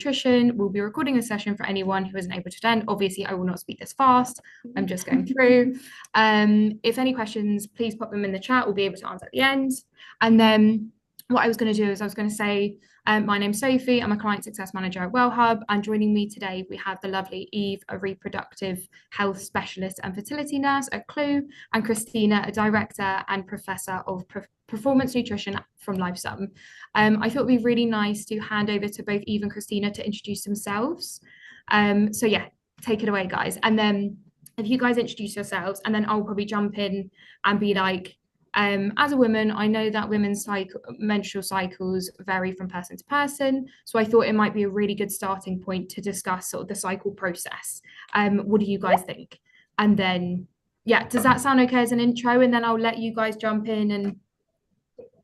nutrition. We'll be recording a session for anyone who isn't able to attend. Obviously, I will not speak this fast. I'm just going through. If any questions, please pop them in the chat. We'll be able to answer at the end. And then what I was going to do is I was going to say, my name's Sophie. I'm a client success manager at WellHub, and joining me today we have the lovely Eve, a reproductive health specialist and fertility nurse at Clue, and Christina, a director and professor of performance nutrition from Lifesum. I thought it'd be really nice to hand over to both Eve and Christina to introduce themselves. So yeah, take it away, guys. And then if you guys introduce yourselves, and then I'll probably jump in and be like, as a woman, I know that women's menstrual cycles vary from person to person. So I thought it might be a really good starting point to discuss sort of the cycle process. What do you guys think? And then, yeah, does that sound okay as an intro? And then I'll let you guys jump in and.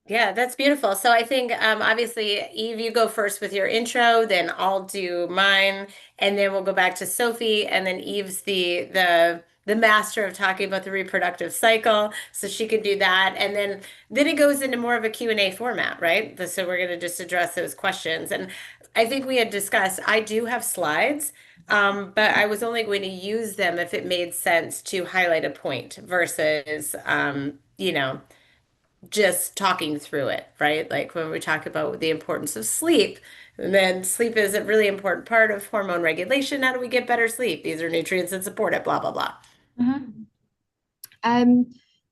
Yeah, that's beautiful. So I think obviously, Eve, you go first with your intro, then I'll do mine, and then we'll go back to Sophie, and then Eve's the master of talking about the reproductive cycle, so she could do that, and then it goes into more of a Q&A format, right? So we're going to just address those questions, and I think we had discussed I do have slides, but I was only going to use them if it made sense to highlight a point versus just talking through it, right? Like when we talk about the importance of sleep, and then sleep is a really important part of hormone regulation. How do we get better sleep? These are nutrients that support it, blah, blah, blah.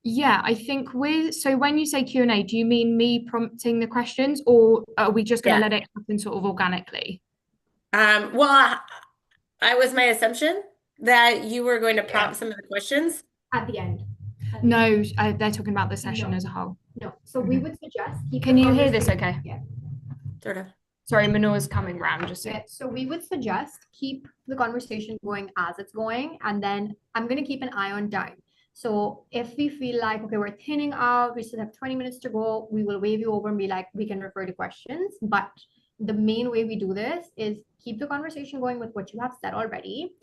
Yeah, I think so when you say Q&A, do you mean me prompting the questions, or are we just going to let it happen sort of organically? Well, I was my assumption that you were going to prompt some of the questions. At the end. No, they're talking about the session as a whole. No, so we would suggest Can you hear this okay? Yeah. Sort of. Sorry, Manoa's coming round just so. Yeah, so we would suggest keep the conversation going as it's going, and then I'm going to keep an eye on time. So if we feel like, okay, we're thinning out, we still have 20 minutes to go, we will wave you over and be like, we can refer to questions. But the main way we do this is keep the conversation going with what you have said already.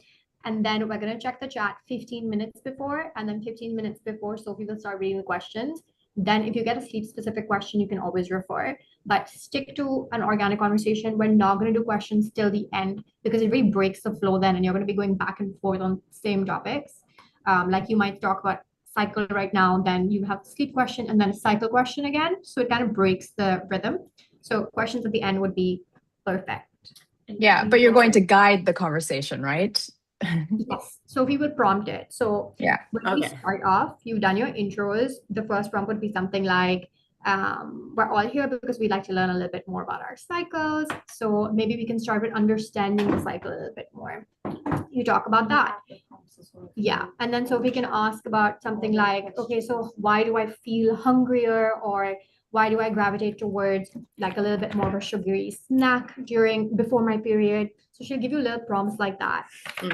And then we're going to check the chat 15 minutes before, and then 15 minutes before Sophie will start reading the questions. Then if you get a sleep specific question, you can always refer, but stick to an organic conversation. We're not going to do questions till the end because it really breaks the flow then, and you're going to be going back and forth on same topics. Like you might talk about cycle right now, then you have sleep question and then a cycle question again. So it kind of breaks the rhythm. So questions at the end would be perfect. Yeah, but you're going to guide the conversation, right? Yes, Sophie would prompt it. So yeah, when we start off, you've done your intros. The first prompt would be something like, we're all here because we like to learn a little bit more about our cycles. So maybe we can start with understanding the cycle a little bit more. You talk about that. Yeah, and then so we can ask about something like, okay, so why do I feel hungrier, or why do I gravitate towards like a little bit more of a sugary snack before my period? So she'll give you little prompts like that.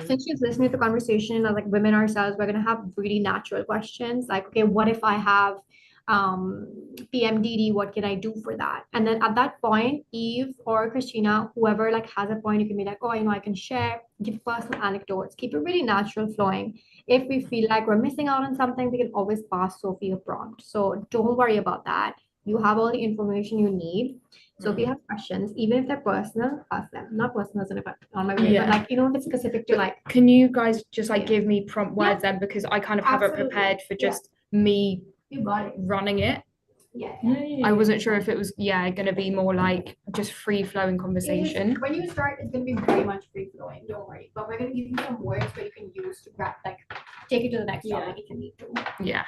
Since she's listening to the conversation of like women ourselves, we're gonna have really natural questions like, okay, what if I have PMDD, what can I do for that? And then at that point, Eve or Christina, whoever like has a point, you can be like, oh, I can share, give personal anecdotes, keep it really natural flowing. If we feel like we're missing out on something, we can always pass Sophie a prompt. So don't worry about that. You have all the information you need. So if you have questions, even if they're personal, ask them. Not personal on my way, but like, if it's specific to like. Can you guys just like give me prompt words then? Because I kind of have it prepared for just me running it. I wasn't sure if it was going to be more like just free flowing conversation. When you start, it's going to be very much free flowing. Don't worry. But we're going to give you some words where you can use to grab, like take it to the next topic if you need to. Yeah.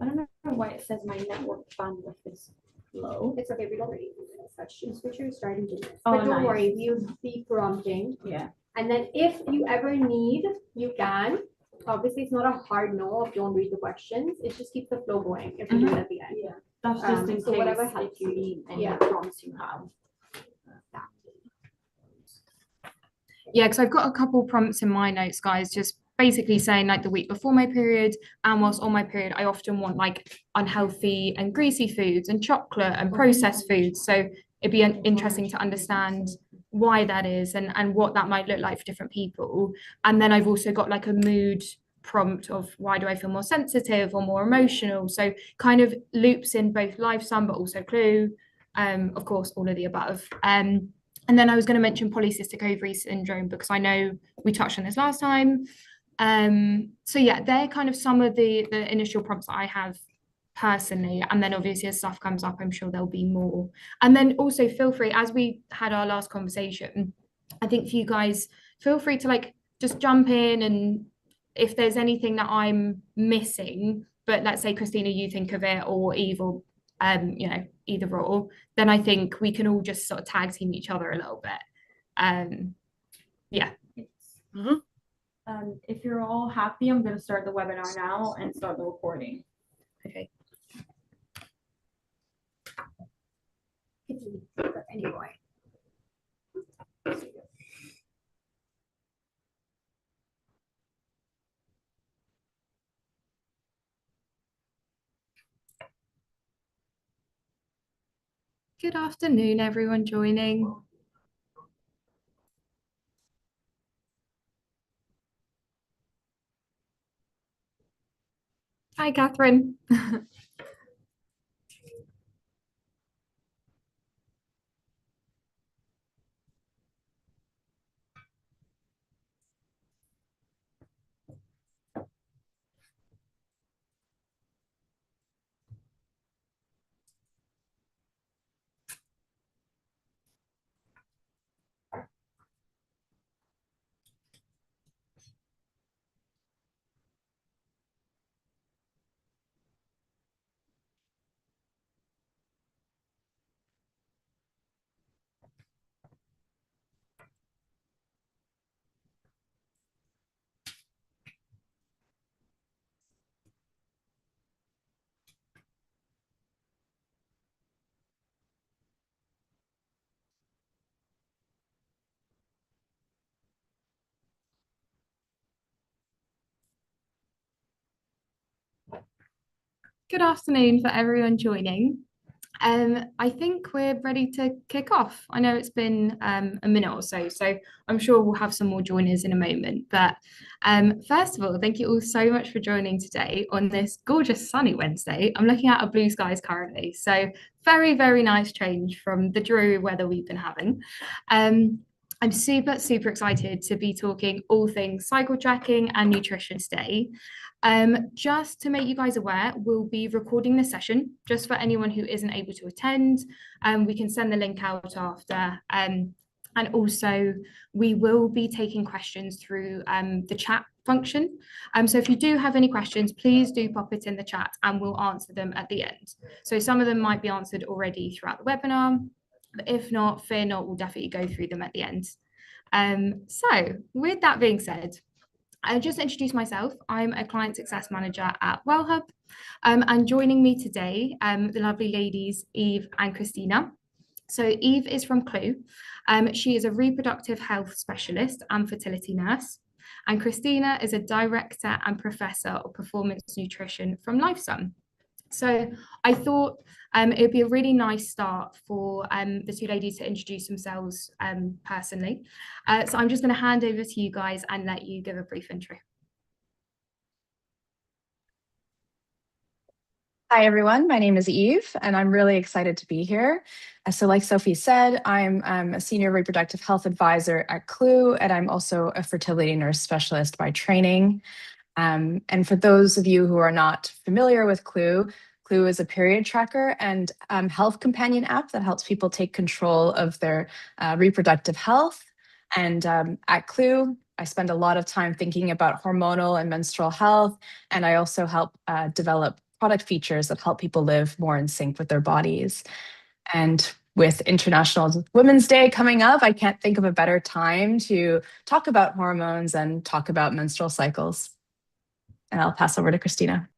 I don't know why it says my network bandwidth is low. It's okay. We don't really do such switcher starting to this. But don't worry, we'll be prompting. Yeah. And then if you ever need, you can. Obviously, it's not a hard no if you don't read the questions. It just keeps the flow going if you do it at the end. Yeah. That's just in so case whatever if you need any prompts you have. Yeah, because I've got a couple prompts in my notes, guys, just basically saying like the week before my period and whilst on my period, I often want like unhealthy and greasy foods and chocolate and processed foods. So it'd be interesting to understand why that is and what that might look like for different people. And then I've also got like a mood prompt of why do I feel more sensitive or more emotional? So kind of loops in both Lifesum but also Clue, of course, all of the above. And then I was going to mention polycystic ovary syndrome because I know we touched on this last time. So yeah, they're kind of some of the initial prompts that I have personally. And then obviously as stuff comes up, I'm sure there'll be more. And then also feel free, as we had our last conversation, I think for you guys, feel free to like just jump in, and if there's anything that I'm missing, but let's say Christina, you think of it, or Eve, or either or, then I think we can all just sort of tag team each other a little bit. Yeah. Mhm. If you're all happy, I'm gonna start the webinar now and start the recording. Okay. Anyway. Good afternoon, everyone joining. Hi, Catherine. Good afternoon for everyone joining. I think we're ready to kick off. I know it's been a minute or so, so I'm sure we'll have some more joiners in a moment. But first of all, thank you all so much for joining today on this gorgeous sunny Wednesday. I'm looking at our blue skies currently, so very, very nice change from the dreary weather we've been having. I'm super, super excited to be talking all things cycle tracking and nutrition today. Just to make you guys aware, we'll be recording this session just for anyone who isn't able to attend. We can send the link out after. And also we will be taking questions through the chat function. So if you do have any questions, please do pop it in the chat and we'll answer them at the end. So some of them might be answered already throughout the webinar, but if not, fear not, we'll definitely go through them at the end. So with that being said, I'll just introduce myself. I'm a client success manager at WellHub, and joining me today, the lovely ladies, Eve and Christina. So Eve is from Clue. She is a reproductive health specialist and fertility nurse. And Christina is a director and professor of performance nutrition from Lifesum. So I thought it would be a really nice start for the two ladies to introduce themselves personally. So I'm just going to hand over to you guys and let you give a brief intro. Hi, everyone. My name is Eve, and I'm really excited to be here. So like Sophie said, I'm a senior reproductive health advisor at Clue, and I'm also a fertility nurse specialist by training. And for those of you who are not familiar with Clue, Clue is a period tracker and health companion app that helps people take control of their reproductive health. And at Clue, I spend a lot of time thinking about hormonal and menstrual health, and I also help develop product features that help people live more in sync with their bodies. And with International Women's Day coming up, I can't think of a better time to talk about hormones and talk about menstrual cycles. And I'll pass over to Christina.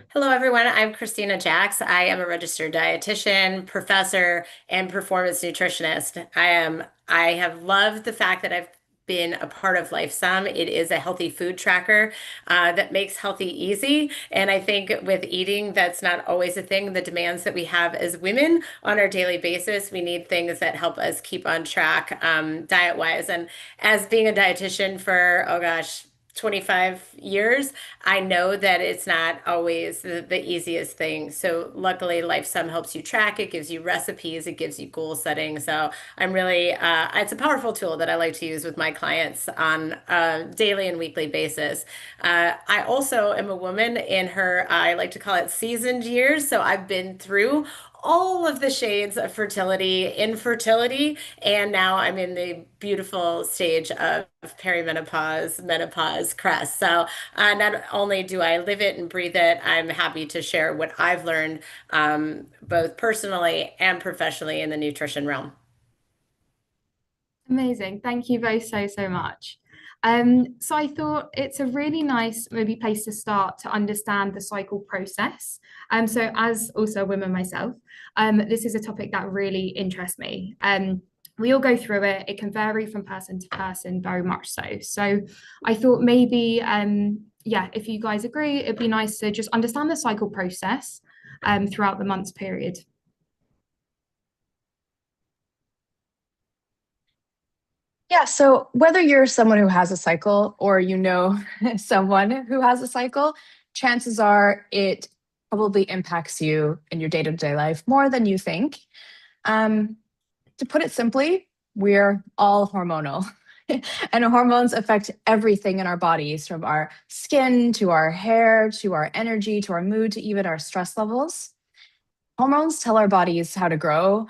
Hello, everyone. I'm Christina Jacks. I am a registered dietitian, professor, and performance nutritionist. I have loved the fact that I've been a part of Lifesum. It is a healthy food tracker that makes healthy easy. And I think with eating, that's not always a thing. The demands that we have as women on our daily basis, we need things that help us keep on track diet-wise. And as being a dietitian for, oh gosh, 25 years, I know that it's not always the easiest thing. So luckily, Lifesum helps you track. It gives you recipes. It gives you goal setting. So I'm really, it's a powerful tool that I like to use with my clients on a daily and weekly basis. I also am a woman in her, I like to call it seasoned years. So I've been through all of the shades of fertility, infertility, and now I'm in the beautiful stage of perimenopause, menopause, crest. So not only do I live it and breathe it, I'm happy to share what I've learned both personally and professionally in the nutrition realm. Amazing. Thank you both so much. So I thought it's a really nice maybe place to start to understand the cycle process. So as also a woman myself, this is a topic that really interests me. We all go through it. It can vary from person to person very much so. So I thought maybe, yeah, if you guys agree, it'd be nice to just understand the cycle process throughout the months period. Yeah, so whether you're someone who has a cycle or you know someone who has a cycle, chances are it probably impacts you in your day-to-day life more than you think. To put it simply, we're all hormonal. And hormones affect everything in our bodies, from our skin to our hair, to our energy, to our mood, to even our stress levels. Hormones tell our bodies how to grow,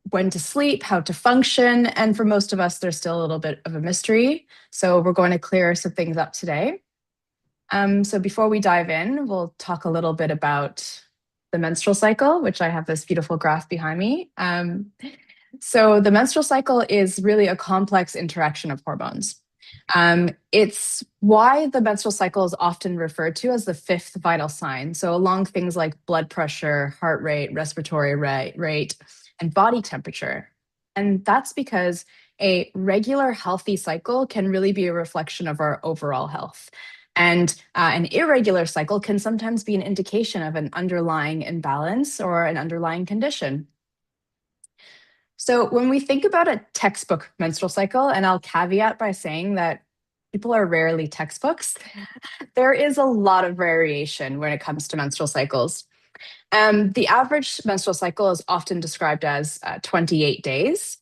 when to sleep, how to function. And for most of us, there's still a little bit of a mystery. So we're going to clear some things up today. So before we dive in, we'll talk a little bit about the menstrual cycle, which I have this beautiful graph behind me. So the menstrual cycle is really a complex interaction of hormones. It's why the menstrual cycle is often referred to as the fifth vital sign. So along things like blood pressure, heart rate, respiratory rate, and body temperature. And that's because a regular healthy cycle can really be a reflection of our overall health. And an irregular cycle can sometimes be an indication of an underlying imbalance or an underlying condition. So when we think about a textbook menstrual cycle, and I'll caveat by saying that people are rarely textbooks, there is a lot of variation when it comes to menstrual cycles. The average menstrual cycle is often described as 28 days,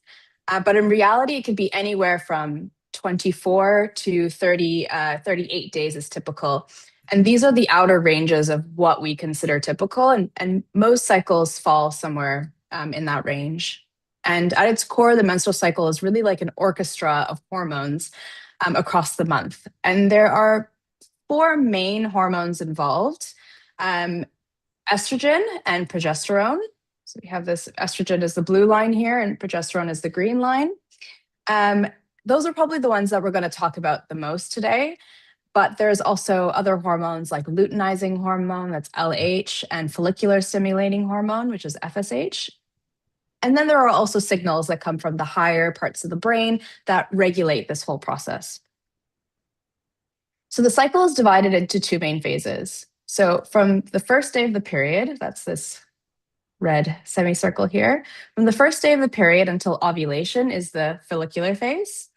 but in reality, it can be anywhere from 24 to 38 days is typical. And these are the outer ranges of what we consider typical, and most cycles fall somewhere in that range. And at its core, the menstrual cycle is really like an orchestra of hormones across the month. And there are four main hormones involved. Estrogen and progesterone. So we have this estrogen is the blue line here and progesterone is the green line. Those are probably the ones that we're going to talk about the most today. But there's also other hormones like luteinizing hormone, that's LH, and follicular stimulating hormone, which is FSH. And then there are also signals that come from the higher parts of the brain that regulate this whole process. So the cycle is divided into two main phases. So from the first day of the period, that's this red semicircle here, from the first day of the period until ovulation is the follicular phase.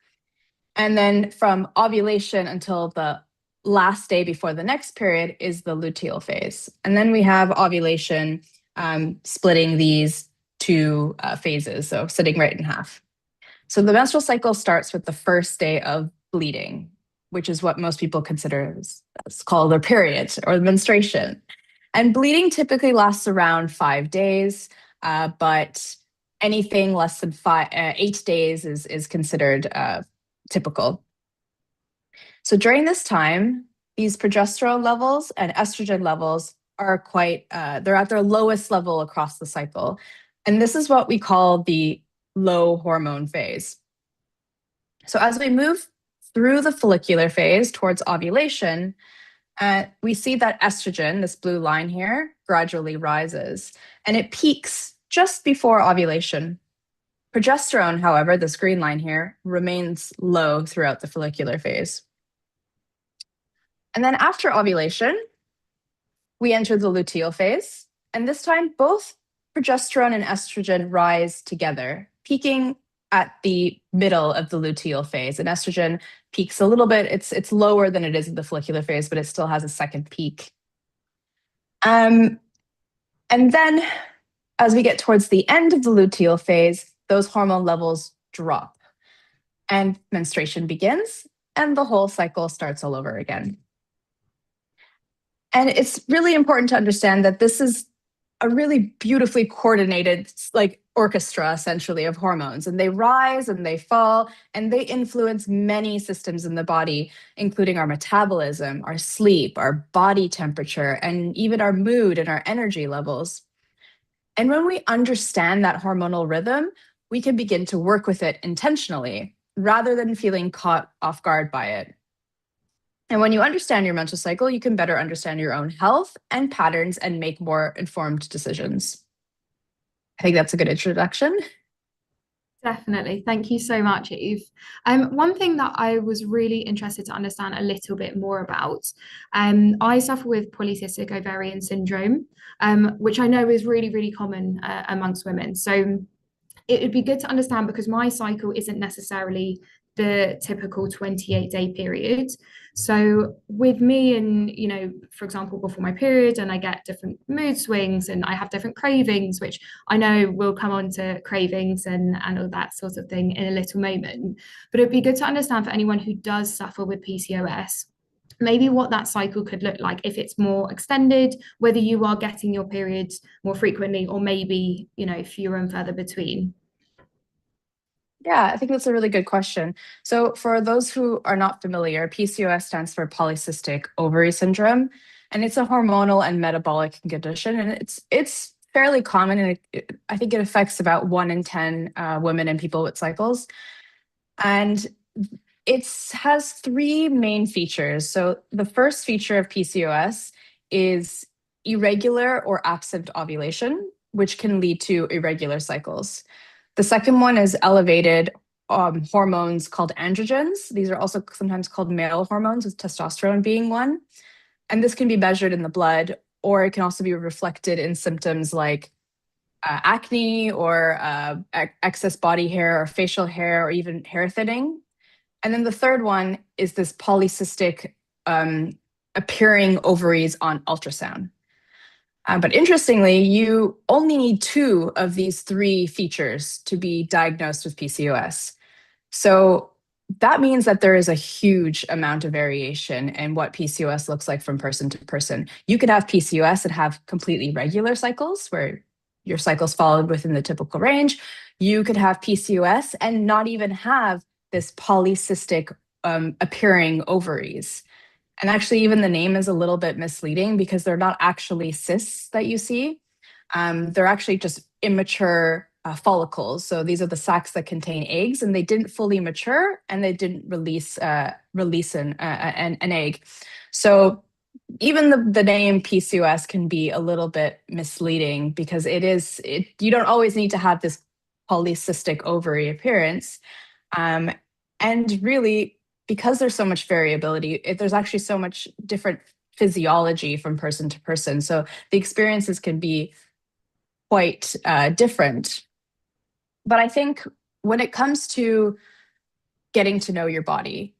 And then from ovulation until the last day before the next period is the luteal phase. And then we have ovulation splitting these two phases, so sitting right in half. So the menstrual cycle starts with the first day of bleeding, which is what most people consider as called their period or menstruation. And bleeding typically lasts around 5 days, but anything less than 8 days is considered typical. So during this time, these progesterone levels and estrogen levels are quite, they're at their lowest level across the cycle. And this is what we call the low hormone phase. So as we move through the follicular phase towards ovulation, we see that estrogen, this blue line here, gradually rises, and it peaks just before ovulation. Progesterone, however, this green line here, remains low throughout the follicular phase. And then after ovulation, we enter the luteal phase, and this time both progesterone and estrogen rise together, peaking at the middle of the luteal phase, and estrogen peaks a little bit. It's lower than it is in the follicular phase, but it still has a second peak. And then as we get towards the end of the luteal phase, those hormone levels drop and menstruation begins and the whole cycle starts all over again. And it's really important to understand that this is a really beautifully coordinated, like, orchestra essentially of hormones, and they rise and they fall and they influence many systems in the body, including our metabolism, our sleep, our body temperature, and even our mood and our energy levels. And when we understand that hormonal rhythm, we can begin to work with it intentionally rather than feeling caught off guard by it. And when you understand your menstrual cycle, you can better understand your own health and patterns and make more informed decisions. I think that's a good introduction. Definitely. Thank you so much, Eve. One thing that I was really interested to understand a little bit more about, I suffer with polycystic ovarian syndrome, which I know is really, really common amongst women. So it would be good to understand, because my cycle isn't necessarily the typical 28-day period. So with me, and for example, before my period, and I get different mood swings and I have different cravings, which I know we'll come on to cravings and all that sort of thing in a little moment. But it'd be good to understand for anyone who does suffer with PCOS, maybe what that cycle could look like, if it's more extended, whether you are getting your periods more frequently, or maybe, fewer and further between. Yeah, I think that's a really good question. So for those who are not familiar, PCOS stands for polycystic ovary syndrome, and it's a hormonal and metabolic condition, and it's fairly common, and I think it affects about 1 in 10 women and people with cycles. And it has 3 main features. So the first feature of PCOS is irregular or absent ovulation, which can lead to irregular cycles. The second one is elevated hormones called androgens. These are also sometimes called male hormones, with testosterone being one. And this can be measured in the blood, or it can also be reflected in symptoms like acne, or excess body hair, or facial hair, or even hair thinning. And then the third one is this polycystic appearing ovaries on ultrasound. But interestingly, you only need 2 of these 3 features to be diagnosed with PCOS. So that means that there is a huge amount of variation in what PCOS looks like from person to person. You could have PCOS and have completely regular cycles, where your cycles fall within the typical range. You could have PCOS and not even have this polycystic appearing ovaries. And actually, even the name is a little bit misleading, because they're not actually cysts that you see. They're actually just immature follicles. So these are the sacs that contain eggs, and they didn't fully mature, and they didn't release an egg. So even the name PCOS can be a little bit misleading, because you don't always need to have this polycystic ovary appearance. And really, because there's so much variability, there's actually so much different physiology from person to person. So the experiences can be quite different. But I think when it comes to getting to know your body,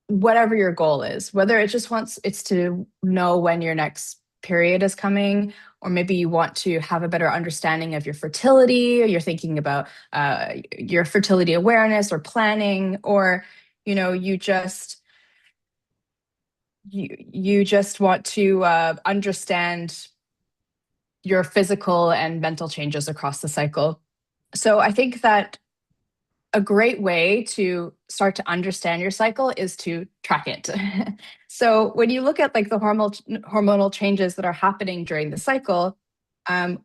whatever your goal is, whether it's to know when your next period is coming, or maybe you want to have a better understanding of your fertility, or you're thinking about your fertility awareness or planning, or you just want to understand your physical and mental changes across the cycle. So I think that a great way to start to understand your cycle is to track it. So when you look at, like, the hormonal changes that are happening during the cycle,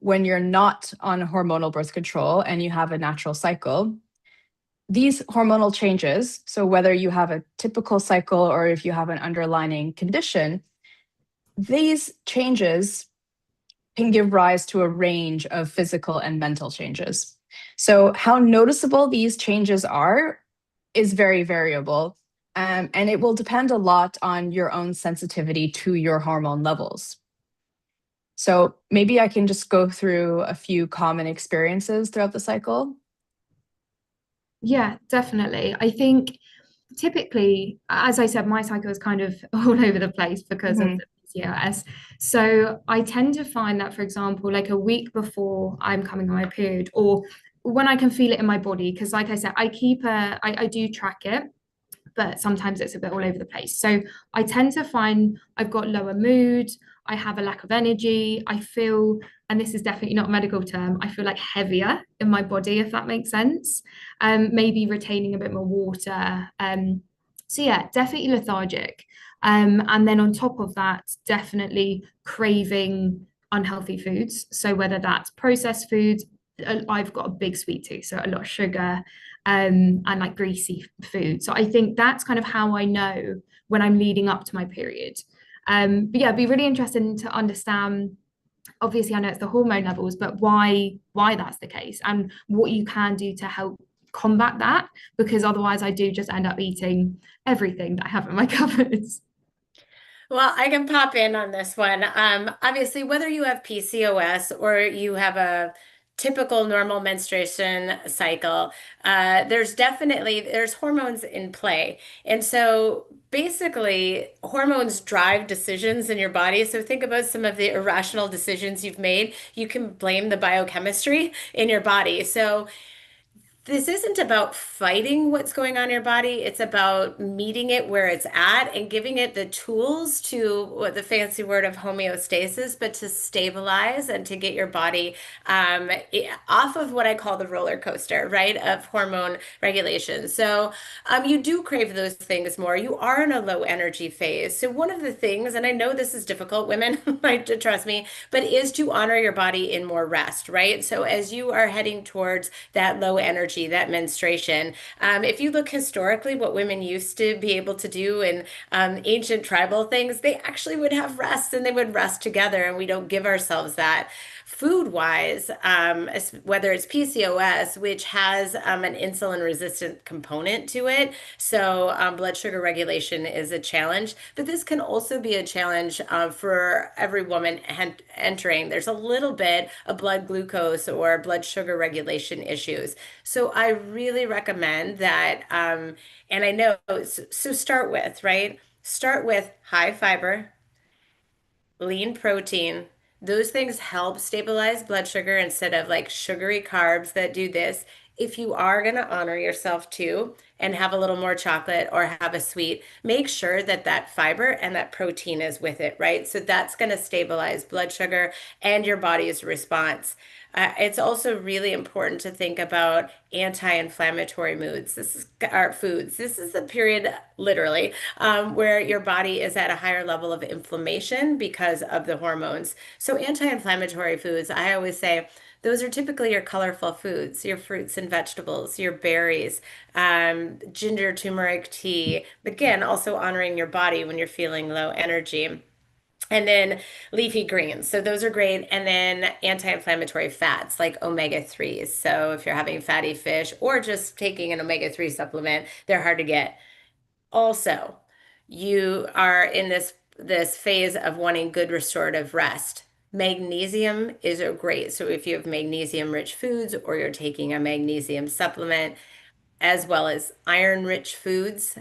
when you're not on hormonal birth control and you have a natural cycle, these hormonal changes, so whether you have a typical cycle or if you have an underlying condition, these changes can give rise to a range of physical and mental changes. So how noticeable these changes are is very variable, and it will depend a lot on your own sensitivity to your hormone levels. So maybe I can just go through a few common experiences throughout the cycle. Yeah, definitely. I think typically, as I said, my cycle is kind of all over the place because of Mhm. the PCOS. So I tend to find that, for example, like a week before I'm coming on my period, or when I can feel it in my body, because like I said, I do track it, but sometimes it's a bit all over the place. So I tend to find I've got lower mood, I have a lack of energy, I feel, and this is definitely not a medical term, I feel like heavier in my body, if that makes sense. Maybe retaining a bit more water. So yeah, definitely lethargic. And then on top of that, definitely craving unhealthy foods. So whether that's processed foods, I've got a big sweet tooth, so a lot of sugar, and like greasy food. So I think that's kind of how I know when I'm leading up to my period. But yeah, it'd be really interesting to understand. Obviously, I know it's the hormone levels, but why that's the case and what you can do to help combat that, because otherwise I do just end up eating everything that I have in my cupboards. Well, I can pop in on this one. Obviously, whether you have PCOS or you have a typical normal menstruation cycle, there's hormones in play. And so basically, hormones drive decisions in your body. So think about some of the irrational decisions you've made. You can blame the biochemistry in your body. So this isn't about fighting what's going on in your body. It's about meeting it where it's at and giving it the tools to what the fancy word of homeostasis, but to stabilize and to get your body off of what I call the roller coaster, right, of hormone regulation. So you do crave those things more. You are in a low energy phase. So one of the things, and I know this is difficult, women, like, trust me, but is to honor your body in more rest, right? So as you are heading towards that low energy, that menstruation, if you look historically, what women used to be able to do in ancient tribal things, they actually would have rest and they would rest together, and we don't give ourselves that. Food wise, whether it's PCOS, which has an insulin resistant component to it, so blood sugar regulation is a challenge, but this can also be a challenge for every woman entering. There's a little bit of blood glucose or blood sugar regulation issues. So I really recommend that. And I know, so start with, right? Start with high fiber, lean protein. Those things help stabilize blood sugar instead of like sugary carbs that do this. If you are going to honor yourself too and have a little more chocolate or have a sweet, make sure that that fiber and that protein is with it, right? So that's going to stabilize blood sugar and your body's response. It's also really important to think about anti-inflammatory moods. This is our foods. This is the period, literally, where your body is at a higher level of inflammation because of the hormones. So anti-inflammatory foods, I always say, those are typically your colorful foods, your fruits and vegetables, your berries, ginger, turmeric tea. Again, also honoring your body when you're feeling low energy. And then leafy greens. So those are great. And then anti-inflammatory fats like omega-3s. So if you're having fatty fish or just taking an omega-3 supplement, they're hard to get. Also, you are in this phase of wanting good restorative rest. Magnesium is a great. So if you have magnesium rich foods or you're taking a magnesium supplement, as well as iron-rich foods,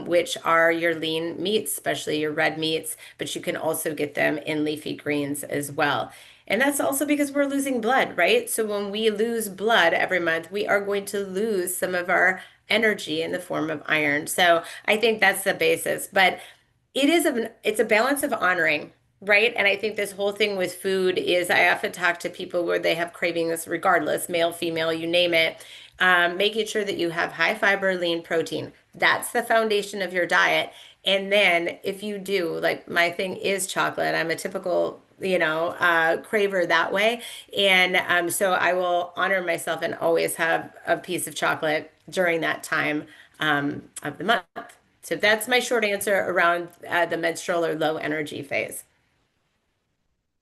which are your lean meats, especially your red meats, but you can also get them in leafy greens as well. And that's also because we're losing blood, right? So when we lose blood every month, we are going to lose some of our energy in the form of iron. So I think that's the basis. But it's a balance of honoring, right? And I think this whole thing with food is I often talk to people where they have cravings regardless, male, female, you name it. Making sure that you have high fiber, lean protein. That's the foundation of your diet. And then if you do, like my thing is chocolate. I'm a typical, craver that way. And so I will honor myself and always have a piece of chocolate during that time of the month. So that's my short answer around the menstrual or low energy phase.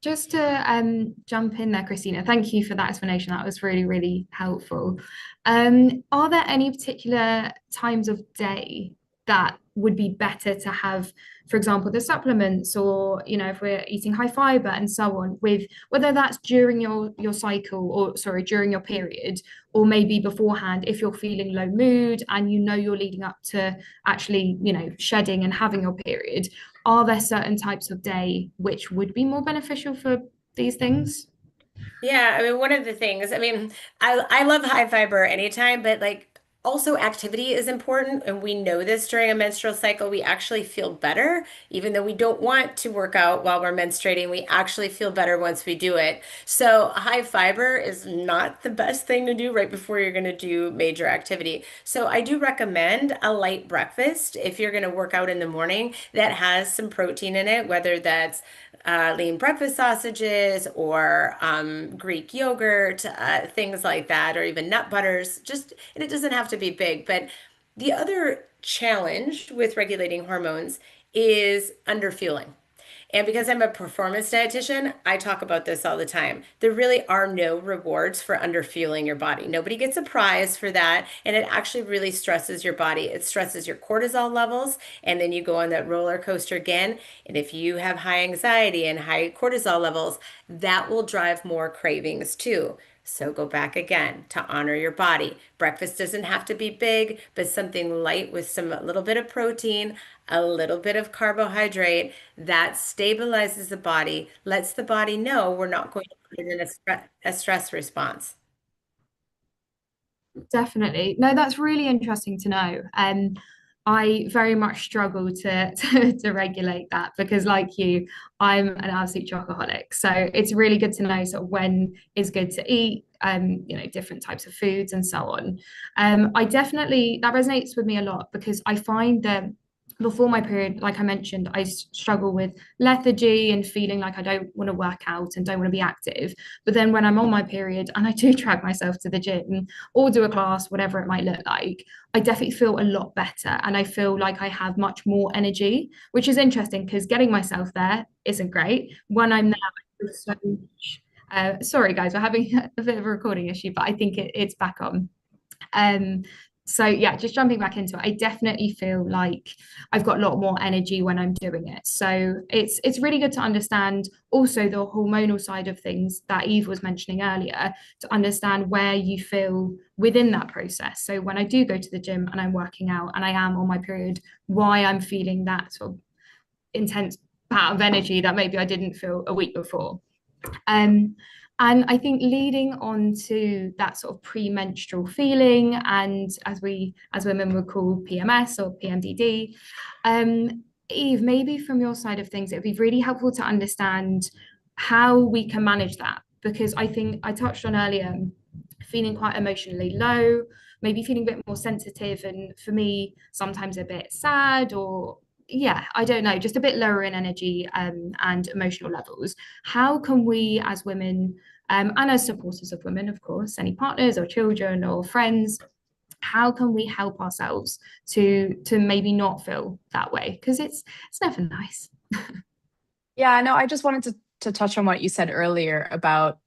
Just to jump in there, Christina, thank you for that explanation. That was really, really helpful. Are there any particular times of day that would be better to have, for example, the supplements, or if we're eating high fiber and so on, with whether that's during your cycle, or sorry, during your period, or maybe beforehand if you're feeling low mood and you're leading up to actually shedding and having your period. Are there certain types of day which would be more beneficial for these things? Yeah, I mean, one of the things, I mean, I love high fiber anytime, but like also activity is important. And we know this during a menstrual cycle, we actually feel better, even though we don't want to work out while we're menstruating, we actually feel better once we do it. So high fiber is not the best thing to do right before you're going to do major activity. So I do recommend a light breakfast if you're going to work out in the morning that has some protein in it, whether that's lean breakfast sausages or Greek yogurt, things like that, or even nut butters. And it doesn't have to be big. But the other challenge with regulating hormones is underfueling. And because I'm a performance dietitian, I talk about this all the time. There really are no rewards for underfueling your body. Nobody gets a prize for that. And it actually really stresses your body. It stresses your cortisol levels. And then you go on that roller coaster again. And if you have high anxiety and high cortisol levels, that will drive more cravings too. So go back again to honor your body. Breakfast doesn't have to be big, but something light with a little bit of protein, a little bit of carbohydrate that stabilizes the body, lets the body know we're not going to put it in a stress response. Definitely. No, that's really interesting to know. I very much struggle to regulate that, because like you, I'm an absolute chocoholic. So it's really good to know sort of when is good to eat, different types of foods and so on. I definitely, that resonates with me a lot, because I find that before my period, like I mentioned, I struggle with lethargy and feeling like I don't want to work out and don't want to be active. But then when I'm on my period and I do drag myself to the gym or do a class, whatever it might look like, I definitely feel a lot better. And I feel like I have much more energy, which is interesting because getting myself there isn't great. When I'm there, so sorry guys, we're having a bit of a recording issue, but I think it's back on. Um, so yeah, just jumping back into it, I definitely feel like I've got a lot more energy when I'm doing it. So it's really good to understand also the hormonal side of things that Eve was mentioning earlier, to understand where you feel within that process. So when I do go to the gym and I'm working out and I am on my period, why I'm feeling that sort of intense bout of energy that maybe I didn't feel a week before. And I think leading on to that sort of premenstrual feeling, and as women would call PMS or PMDD, Eve, maybe from your side of things, it would be really helpful to understand how we can manage that, because I think I touched on earlier feeling quite emotionally low, maybe feeling a bit more sensitive, and for me, sometimes a bit sad, or yeah, I don't know, just a bit lower in energy and emotional levels. How can we as women, and as supporters of women, of course, any partners or children or friends, how can we help ourselves to maybe not feel that way? Because it's never nice. Yeah, no, I just wanted to touch on what you said earlier about,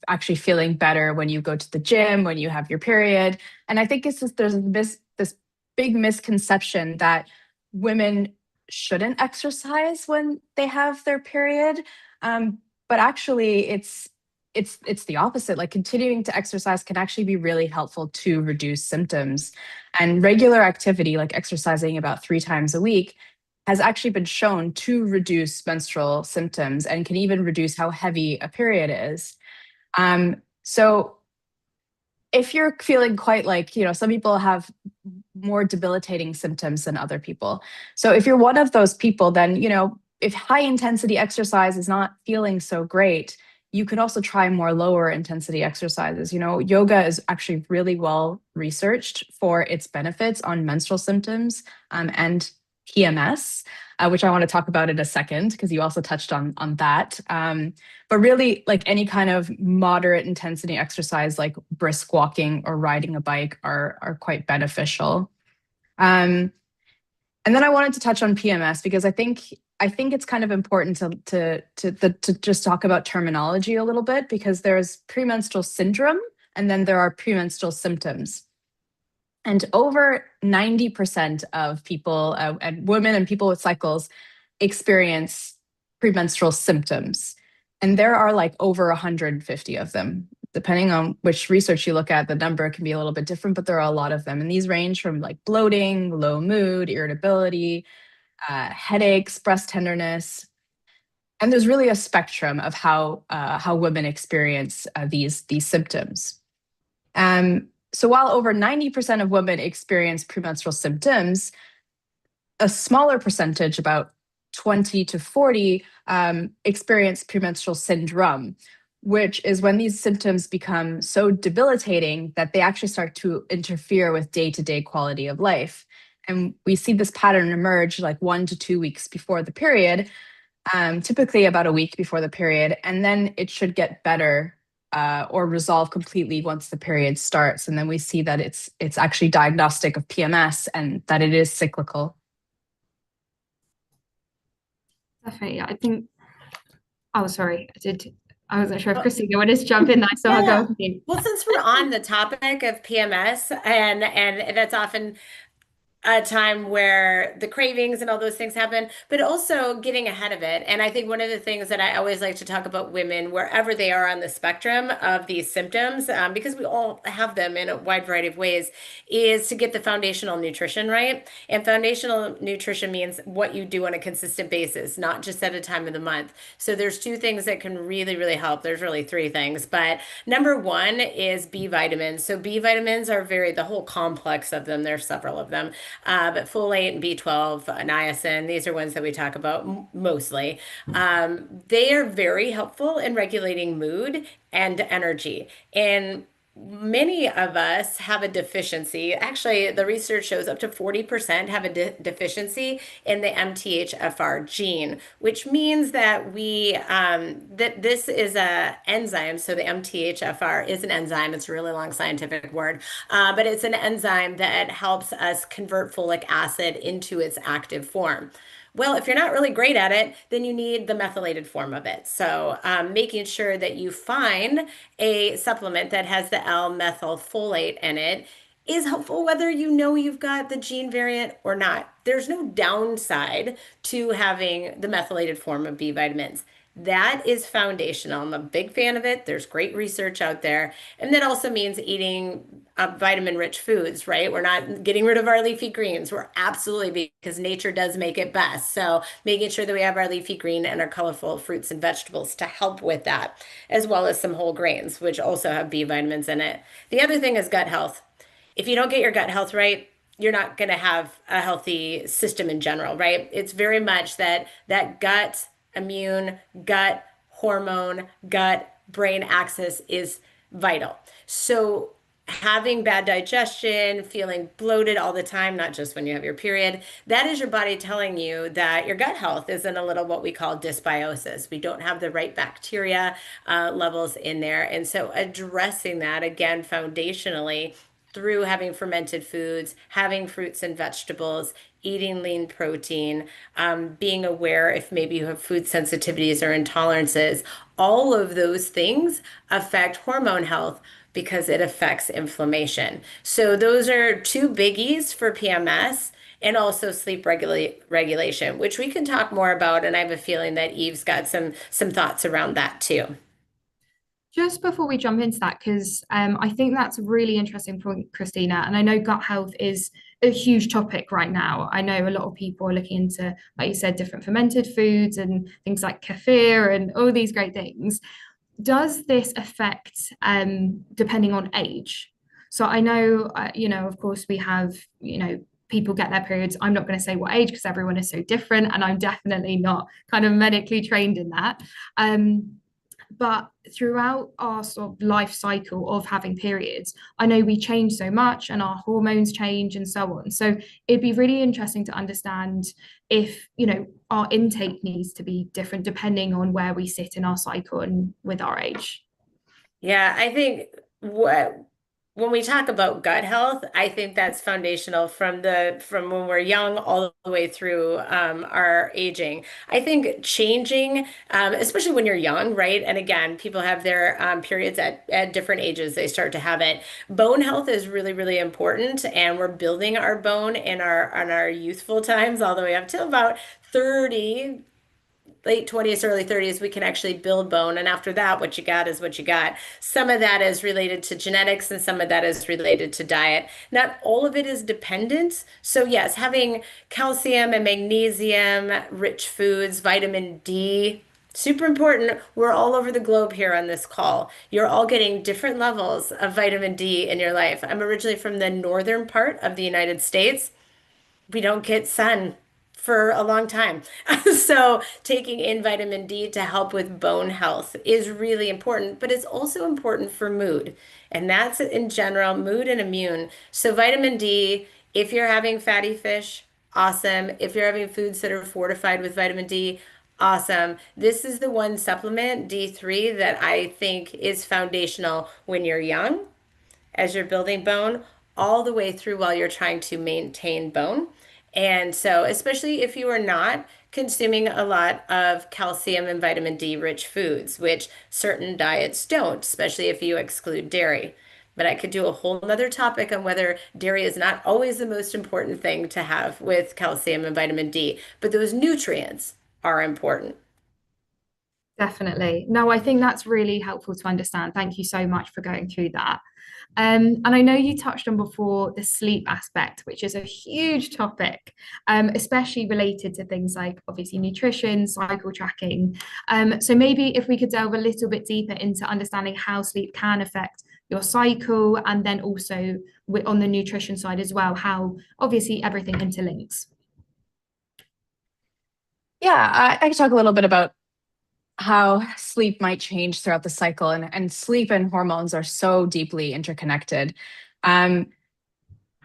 actually feeling better when you go to the gym, when you have your period. And I think there's this big misconception that women shouldn't exercise when they have their period. But actually it's the opposite. Like, continuing to exercise can actually be really helpful to reduce symptoms. And regular activity, like exercising about 3 times a week, has actually been shown to reduce menstrual symptoms and can even reduce how heavy a period is. So if you're feeling quite like, some people have more debilitating symptoms than other people. So if you're one of those people, then, if high intensity exercise is not feeling so great, you could also try more lower intensity exercises. Yoga is actually really well researched for its benefits on menstrual symptoms and PMS, which I want to talk about in a second, because you also touched on that. But really, like, any kind of moderate intensity exercise, like brisk walking or riding a bike, are quite beneficial. And then I wanted to touch on PMS, because I think it's kind of important to just talk about terminology a little bit, because there's premenstrual syndrome and then there are premenstrual symptoms. And over 90% of people, and women and people with cycles, experience premenstrual symptoms. And there are like over 150 of them. Depending on which research you look at, the number can be a little bit different, but there are a lot of them. And these range from like bloating, low mood, irritability, headaches, breast tenderness. And there's really a spectrum of how women experience these symptoms. So while over 90% of women experience premenstrual symptoms, a smaller percentage, about 20 to 40, experience premenstrual syndrome, which is when these symptoms become so debilitating that they actually start to interfere with day-to-day quality of life. And we see this pattern emerge like 1 to 2 weeks before the period, typically about a week before the period, and then it should get better or resolve completely once the period starts. And then we see that it's actually diagnostic of PMS and that it is cyclical. Definitely. I think, oh, sorry, I wasn't sure if Christina wanted to jump in. I saw her go off mute. Well, since we're on the topic of PMS, and that's often a time where the cravings and all those things happen, but also getting ahead of it. And I think one of the things that I always like to talk about women, wherever they are on the spectrum of these symptoms, because we all have them in a wide variety of ways, is to get the foundational nutrition right. And foundational nutrition means what you do on a consistent basis, not just at a time of the month. So there's two things that can really, really help. There's really three things, but number one is B vitamins. So B vitamins are the whole complex of them. There's several of them. But folate and B12, niacin, these are ones that we talk about mostly. They are very helpful in regulating mood and energy. And many of us have a deficiency. Actually, the research shows up to 40% have a deficiency in the MTHFR gene, which means that that this is a enzyme. So the MTHFR is an enzyme. It's a really long scientific word, but it's an enzyme that helps us convert folic acid into its active form. Well, if you're not really great at it, then you need the methylated form of it. So making sure that you find a supplement that has the L-methylfolate in it is helpful whether you know you've got the gene variant or not. There's no downside to having the methylated form of B vitamins. That is foundational. I'm a big fan of it. There's great research out there. And that also means eating vitamin-rich foods, right? We're not getting rid of our leafy greens. We're absolutely, because nature does make it best. So making sure that we have our leafy green and our colorful fruits and vegetables to help with that, as well as some whole grains, which also have B vitamins in it. The other thing is gut health. If you don't get your gut health right, you're not going to have a healthy system in general, right? It's very much that gut immune, gut hormone, gut brain axis is vital. So having bad digestion, feeling bloated all the time, not just when you have your period, that is your body telling you that your gut health is in a little what we call dysbiosis. We don't have the right bacteria levels in there. And so addressing that, again, foundationally, through having fermented foods, having fruits and vegetables, eating lean protein, being aware if maybe you have food sensitivities or intolerances, all of those things affect hormone health because it affects inflammation. So those are two biggies for PMS, and also sleep regulation, which we can talk more about. And I have a feeling that Eve's got some thoughts around that too. Just before we jump into that, because I think that's a really interesting point, Christina, and I know gut health is a huge topic right now. I know a lot of people are looking into, like you said, different fermented foods and things like kefir and all these great things. Does this affect depending on age? So I know, of course, we have, people get their periods. I'm not going to say what age because everyone is so different, and I'm definitely not kind of medically trained in that. But throughout our sort of life cycle of having periods, I know we change so much and our hormones change and so on. So it'd be really interesting to understand if, our intake needs to be different depending on where we sit in our cycle and with our age. Yeah, I think when we talk about gut health, I think that's foundational from when we're young all the way through our aging. I think changing, especially when you're young, right? And again, people have their periods at different ages. They start to have it. Bone health is really, really important, and we're building our bone in our youthful times all the way up to about 30, late 20s, early 30s, we can actually build bone. And after that, what you got is what you got. Some of that is related to genetics and some of that is related to diet. Not all of it is dependent. So, yes, having calcium and magnesium, rich foods, vitamin D, super important. We're all over the globe here on this call. You're all getting different levels of vitamin D in your life. I'm originally from the northern part of the United States. We don't get sun for a long time. So taking in vitamin D to help with bone health is really important, but it's also important for mood. And that's in general, mood and immune. So vitamin D, if you're having fatty fish, awesome. If you're having foods that are fortified with vitamin D, awesome. This is the one supplement, D3, that I think is foundational when you're young, as you're building bone, all the way through while you're trying to maintain bone. And so, especially if you are not consuming a lot of calcium and vitamin D rich foods, which certain diets don't, especially if you exclude dairy. But I could do a whole nother topic on whether dairy is not always the most important thing to have with calcium and vitamin D, but those nutrients are important. Definitely. No, I think that's really helpful to understand. Thank you so much for going through that. And I know you touched on before the sleep aspect, which is a huge topic, especially related to things like obviously nutrition, cycle tracking. So maybe if we could delve a little bit deeper into understanding how sleep can affect your cycle, and then also on the nutrition side as well, how obviously everything interlinks. Yeah, I can talk a little bit about how sleep might change throughout the cycle, and sleep and hormones are so deeply interconnected. Um,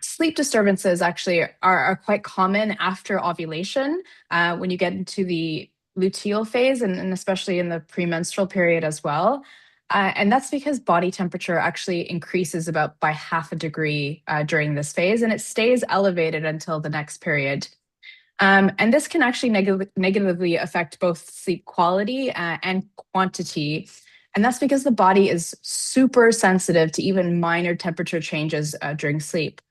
Sleep disturbances actually are quite common after ovulation, when you get into the luteal phase, and especially in the premenstrual period as well. And that's because body temperature actually increases about by 0.5 degree during this phase, and it stays elevated until the next period. And this can actually negatively affect both sleep quality and quantity. And that's because the body is super sensitive to even minor temperature changes during sleep.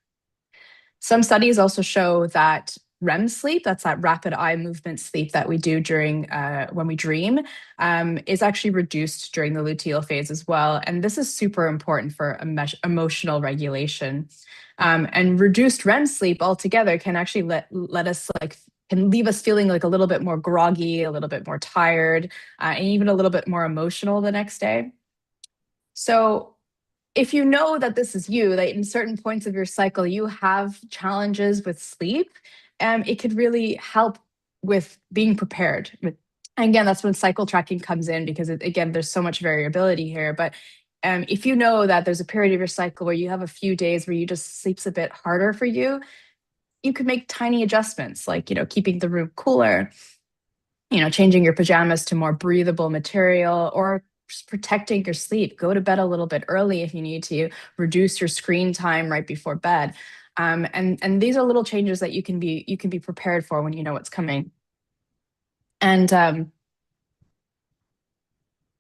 Some studies also show that REM sleep, that's that rapid eye movement sleep that we do during when we dream, is actually reduced during the luteal phase as well. And this is super important for emotional regulation. And reduced REM sleep altogether can actually let us can leave us feeling like a little bit more groggy, a little bit more tired, and even a little bit more emotional the next day. So if you know that this is you, that in certain points of your cycle you have challenges with sleep, it could really help with being prepared. And again, that's when cycle tracking comes in, because again, there's so much variability here. But if you know that there's a period of your cycle where you have a few days where you just sleep's a bit harder for you, you could make tiny adjustments, like keeping the room cooler, changing your pajamas to more breathable material, or just protecting your sleep. Go to bed a little bit early if you need to. Reduce your screen time right before bed. And these are little changes that you can be prepared for when you know what's coming. And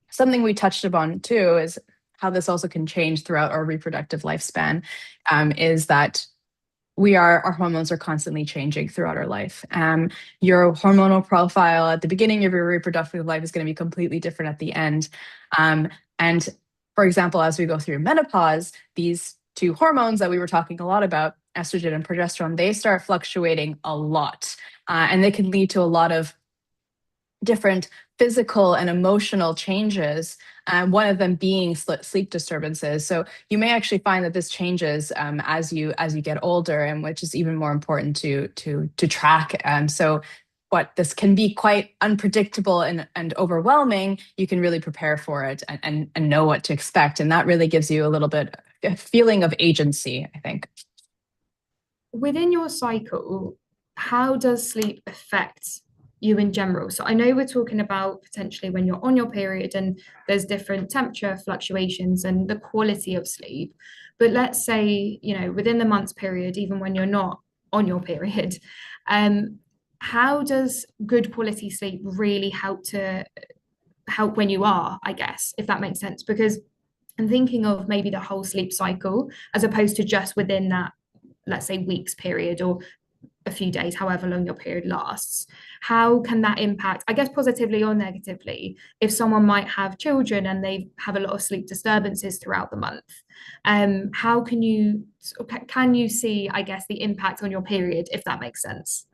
something we touched upon too is how this also can change throughout our reproductive lifespan. Is that our hormones are constantly changing throughout our life. Your hormonal profile at the beginning of your reproductive life is going to be completely different at the end. And for example, as we go through menopause, these two hormones that we were talking a lot about, estrogen and progesterone, they start fluctuating a lot. And they can lead to a lot of different physical and emotional changes, one of them being sleep disturbances. So you may actually find that this changes as you get older, and which is even more important to track. So what this can be quite unpredictable and overwhelming, you can really prepare for it and know what to expect. And that really gives you a little bit a feeling of agency, I think. Within your cycle, how does sleep affect you in general? So I know we're talking about potentially when you're on your period and there's different temperature fluctuations and the quality of sleep, But let's say, within the month's period, even when you're not on your period, how does good quality sleep really help when you are, I guess, if that makes sense? Because I'm thinking of maybe the whole sleep cycle as opposed to just within that, let's say, weeks period or a few days, however long your period lasts. How can that impact, I guess, positively or negatively, if someone might have children and they have a lot of sleep disturbances throughout the month? How can you see, I guess, the impact on your period, if that makes sense?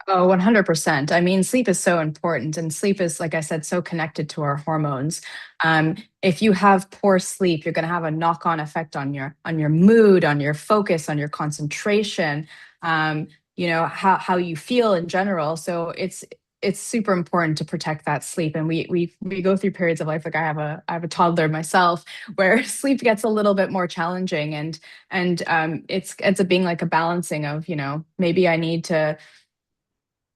Oh, 100%. I mean, sleep is so important, and sleep is, like I said, so connected to our hormones. If you have poor sleep, you're going to have a knock-on effect on your mood, on your focus, on your concentration, how you feel in general. So it's super important to protect that sleep. And we go through periods of life, like I have a toddler myself, where sleep gets a little bit more challenging, and it's ends up being like a balancing of, maybe I need to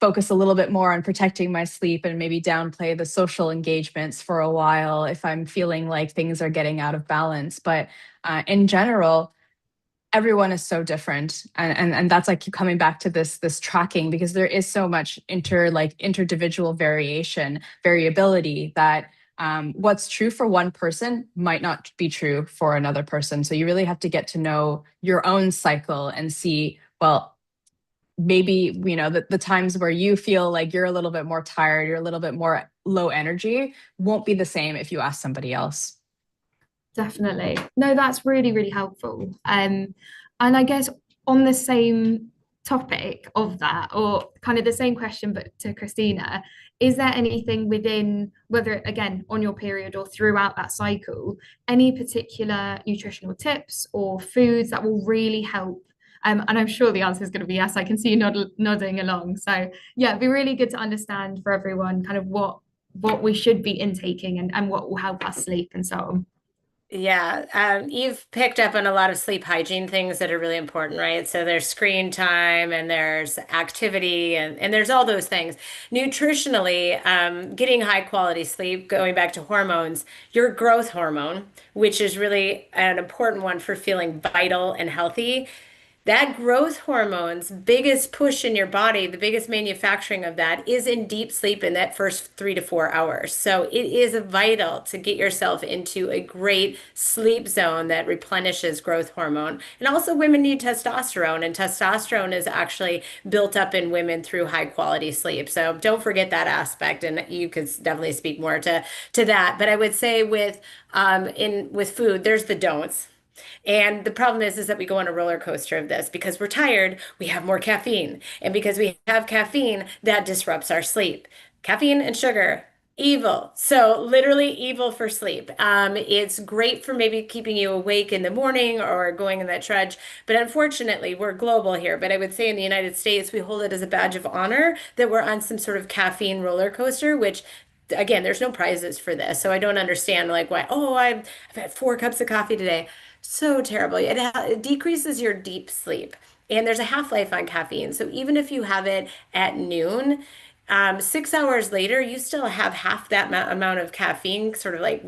focus a little bit more on protecting my sleep and maybe downplay the social engagements for a while if I'm feeling like things are getting out of balance. But in general, everyone is so different, and that's like coming back to this tracking, because there is so much interdividual variability, that what's true for one person might not be true for another person. So you really have to get to know your own cycle and see, well, maybe the times where you feel like you're a little bit more tired, you're a little bit more low energy, won't be the same if you ask somebody else. Definitely. No, that's really, really helpful. And I guess on the same topic of that, or kind of the same question, but to Christina, is there anything within, whether again on your period or throughout that cycle, any particular nutritional tips or foods that will really help? And I'm sure the answer is going to be yes. I can see you nodding along. So yeah, it'd be really good to understand for everyone kind of what we should be intaking and what will help us sleep and so on. Yeah, you've picked up on a lot of sleep hygiene things that are really important, right? So there's screen time and there's activity and there's all those things. Nutritionally, getting high quality sleep, going back to hormones, your growth hormone, which is really an important one for feeling vital and healthy. That growth hormone's biggest push in your body, the biggest manufacturing of that is in deep sleep in that first 3 to 4 hours. So it is vital to get yourself into a great sleep zone that replenishes growth hormone. And also, women need testosterone, and testosterone is actually built up in women through high quality sleep. So don't forget that aspect, and you could definitely speak more to that. But I would say with food, there's the don'ts. And the problem is that we go on a roller coaster of this because we're tired, we have more caffeine. And because we have caffeine, that disrupts our sleep. Caffeine and sugar, evil. So literally evil for sleep. It's great for maybe keeping you awake in the morning or going in that trudge. But unfortunately, we're global here. But I would say in the United States, we hold it as a badge of honor that we're on some sort of caffeine roller coaster, which again, there's no prizes for this. So I don't understand like why, oh, I've had 4 cups of coffee today. So terrible. It decreases your deep sleep. And there's a half-life on caffeine. So even if you have it at noon, 6 hours later, you still have half that amount of caffeine sort of like,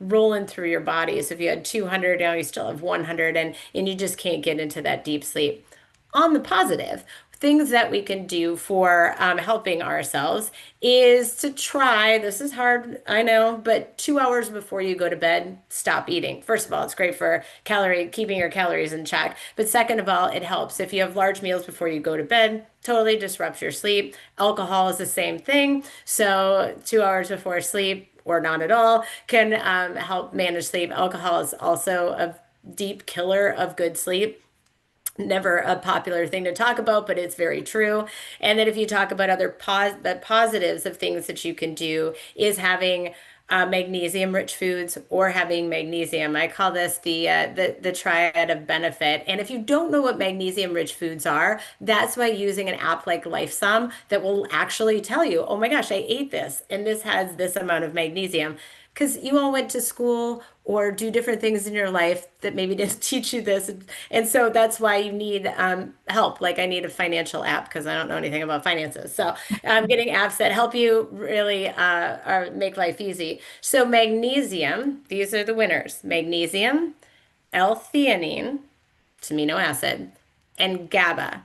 rolling through your body. So if you had 200, now you still have 100, and you just can't get into that deep sleep. On the positive, things that we can do for helping ourselves is to try, this is hard, I know, but 2 hours before you go to bed, stop eating. First of all, it's great for keeping your calories in check. But second of all, it helps if you have large meals before you go to bed, totally disrupts your sleep. Alcohol is the same thing. So 2 hours before sleep, or not at all, can help manage sleep. Alcohol is also a deep killer of good sleep. Never a popular thing to talk about, but it's very true. And then if you talk about other positives of things that you can do, is having magnesium rich foods or having magnesium. I call this the triad of benefit. And if you don't know what magnesium rich foods are, that's why using an app like Lifesum that will actually tell you, oh my gosh, I ate this and this has this amount of magnesium. Because you all went to school or do different things in your life that maybe didn't teach you this. And so that's why you need help. Like I need a financial app because I don't know anything about finances. So I'm getting apps that help you really make life easy. So magnesium, these are the winners. Magnesium, L-theanine, it's amino acid, and GABA.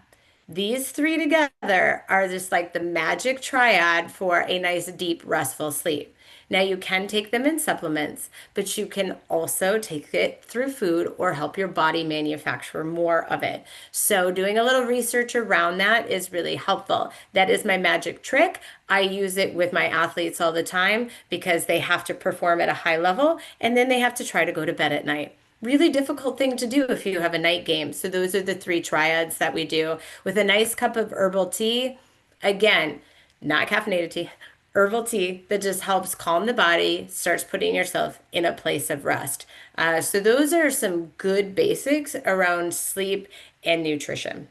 These three together are just like the magic triad for a nice, deep, restful sleep. Now, you can take them in supplements, but you can also take it through food or help your body manufacture more of it. So, doing a little research around that is really helpful. That is my magic trick. I use it with my athletes all the time because they have to perform at a high level and then they have to try to go to bed at night. Really difficult thing to do if you have a night game. So those are the three triads that we do with a nice cup of herbal tea. Again, not caffeinated tea, herbal tea that just helps calm the body, starts putting yourself in a place of rest. So those are some good basics around sleep and nutrition.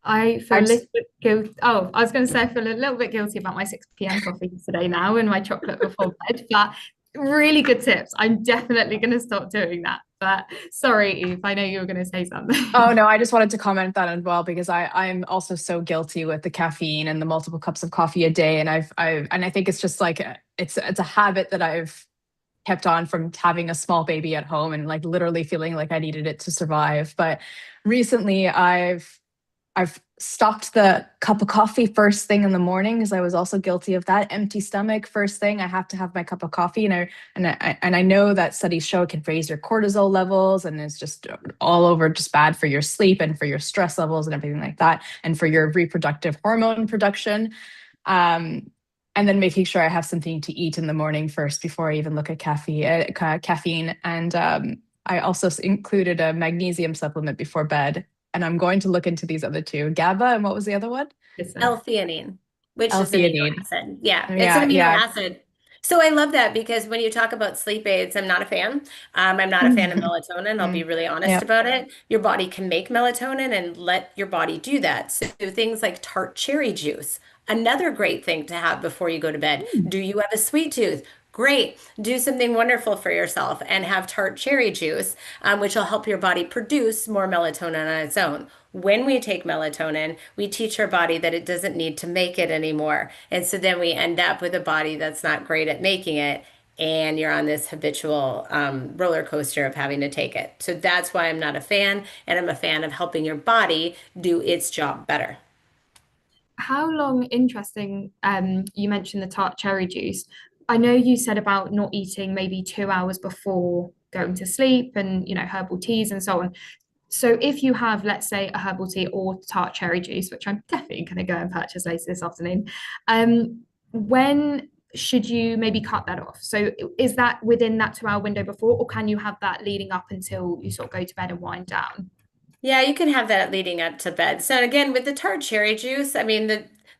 I feel a I'm little bit guilty. Oh, I was going to say I feel a little bit guilty about my 6 p.m. coffee today now and my chocolate before bed, but really good tips. I'm definitely going to stop doing that. But sorry, Eve, I know you were going to say something. Oh no, I just wanted to comment that as well because I'm also so guilty with the caffeine and the multiple cups of coffee a day, and I think it's just like it's a habit that I've kept on from having a small baby at home and like literally feeling like I needed it to survive. But recently I've stopped the cup of coffee first thing in the morning because I was also guilty of that. Empty stomach, first thing, I have to have my cup of coffee, and I know that studies show it can raise your cortisol levels, and it's just all over just bad for your sleep and for your stress levels and everything like that, and for your reproductive hormone production. Um, and then making sure I have something to eat in the morning first before I even look at caffeine. And I also included a magnesium supplement before bed, and I'm going to look into these other two. GABA, and what was the other one? L-theanine, which is amino L-theanine. acid. Yeah, it's an Yeah, amino yeah. acid. So I love that because when you talk about sleep aids, I'm not a fan. I'm not a fan of melatonin. I'll be really honest Yeah. about it. Your body can make melatonin and let your body do that. So things like tart cherry juice, another great thing to have before you go to bed. Do you have a sweet tooth? Great. Do something wonderful for yourself and have tart cherry juice, which will help your body produce more melatonin on its own. When we take melatonin, we teach our body that it doesn't need to make it anymore. And so then we end up with a body that's not great at making it. And you're on this habitual roller coaster of having to take it. So that's why I'm not a fan. And I'm a fan of helping your body do its job better. How long, interesting, you mentioned the tart cherry juice. I know you said about not eating maybe 2 hours before going to sleep and, herbal teas and so on. So if you have, let's say, a herbal tea or tart cherry juice, which I'm definitely going to go and purchase later this afternoon, when should you maybe cut that off? So is that within that 2 hour window before, or can you have that leading up until you sort of go to bed and wind down? Yeah, you can have that leading up to bed. So again, with the tart cherry juice, I mean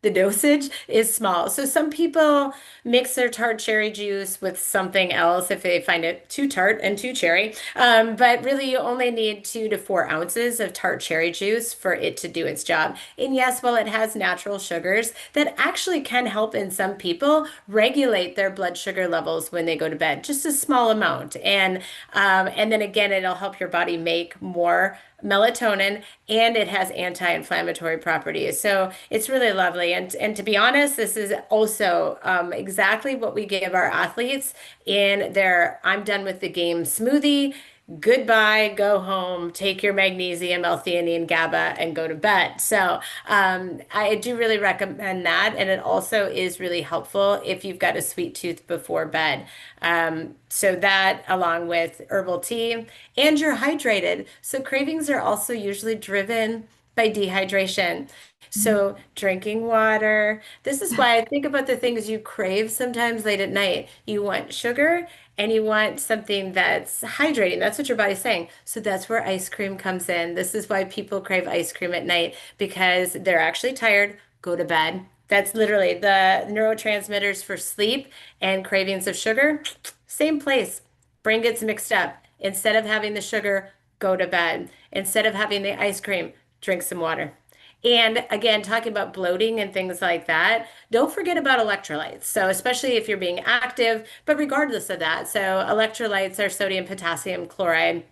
the dosage is small. So some people mix their tart cherry juice with something else if they find it too tart and too cherry. But really, you only need 2 to 4 ounces of tart cherry juice for it to do its job. And yes, while it has natural sugars, that actually can help in some people regulate their blood sugar levels when they go to bed, just a small amount. And then again, it'll help your body make more melatonin, and it has anti-inflammatory properties. So it's really lovely. And to be honest, this is also exactly what we give our athletes in their I'm done with the game smoothie. Goodbye, go home, take your magnesium, L-theanine, GABA, and go to bed. So I do really recommend that. And it also is really helpful if you've got a sweet tooth before bed. So that along with herbal tea, and you're hydrated. So cravings are also usually driven by dehydration. So drinking water. This is why I think about the things you crave sometimes late at night. You want sugar and you want something that's hydrating. That's what your body's saying. So that's where ice cream comes in. This is why people crave ice cream at night because they're actually tired. Go to bed. That's literally the neurotransmitters for sleep and cravings of sugar. Same place. Brain gets mixed up. Instead of having the sugar, go to bed. Instead of having the ice cream, drink some water. And again, talking about bloating and things like that, don't forget about electrolytes. So, especially if you're being active, but regardless of that, so electrolytes are sodium, potassium, chloride.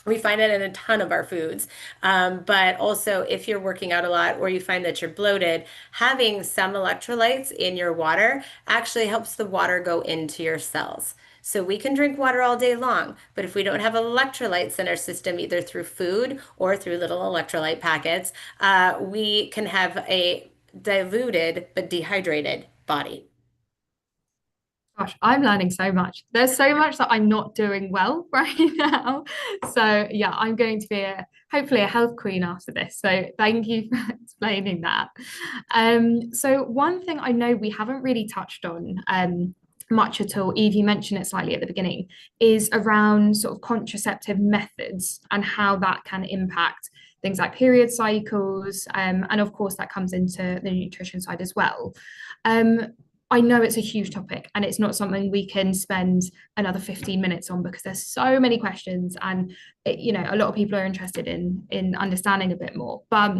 We find it in a ton of our foods. But also, if you're working out a lot or you find that you're bloated, having some electrolytes in your water actually helps the water go into your cells. So we can drink water all day long, but if we don't have electrolytes in our system, either through food or through little electrolyte packets, we can have a diluted but dehydrated body. Gosh, I'm learning so much. There's so much that I'm not doing well right now. So yeah, I'm going to be hopefully a health queen after this. So thank you for explaining that. So one thing I know we haven't really touched on much at all, Eve, you mentioned it slightly at the beginning, is around sort of contraceptive methods and how that can impact things like period cycles. And of course, that comes into the nutrition side as well. I know it's a huge topic and it's not something we can spend another 15 minutes on because there's so many questions and a lot of people are interested in understanding a bit more. But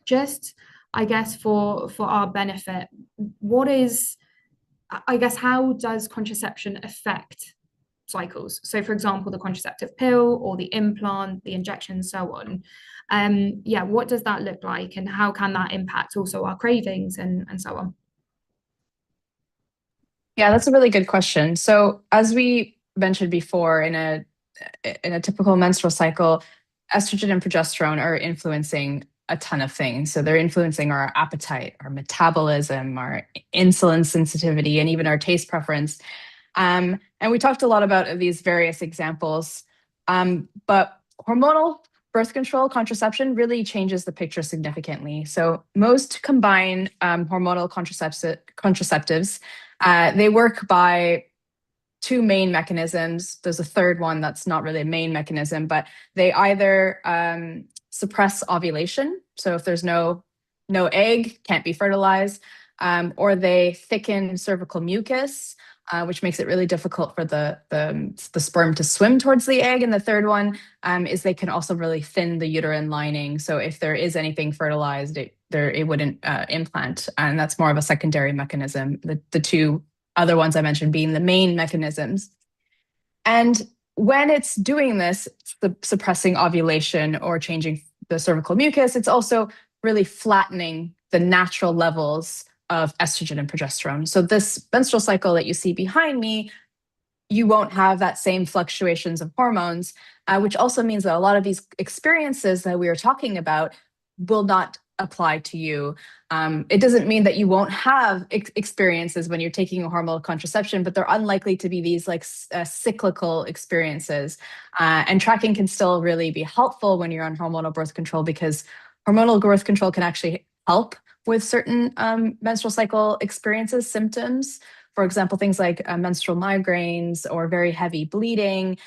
just I guess for our benefit, how does contraception affect cycles? So for example, the contraceptive pill or the implant, the injection, so on. What does that look like and how can that impact also our cravings and so on? Yeah, that's a really good question. So as we mentioned before, in a typical menstrual cycle, estrogen and progesterone are influencing a ton of things. So they're influencing our appetite, our metabolism, our insulin sensitivity, and even our taste preference. And we talked a lot about these various examples, but hormonal birth control, contraception really changes the picture significantly. So most combined hormonal contraceptives, they work by two main mechanisms. There's a third one that's not really a main mechanism, but they either suppress ovulation. So if there's no egg, can't be fertilized, or they thicken cervical mucus, which makes it really difficult for the sperm to swim towards the egg. And the third one is they can also really thin the uterine lining. So if there is anything fertilized, it wouldn't implant. And that's more of a secondary mechanism. The two other ones I mentioned being the main mechanisms. And when it's doing this, suppressing ovulation or changing the cervical mucus, it's also really flattening the natural levels of estrogen and progesterone. So this menstrual cycle that you see behind me, you won't have that same fluctuations of hormones, which also means that a lot of these experiences that we are talking about will not apply to you. It doesn't mean that you won't have experiences when you're taking a hormonal contraception, but they're unlikely to be these like cyclical experiences. And tracking can still really be helpful when you're on hormonal birth control because hormonal birth control can actually help with certain menstrual cycle experiences, symptoms. For example, things like menstrual migraines or very heavy bleeding.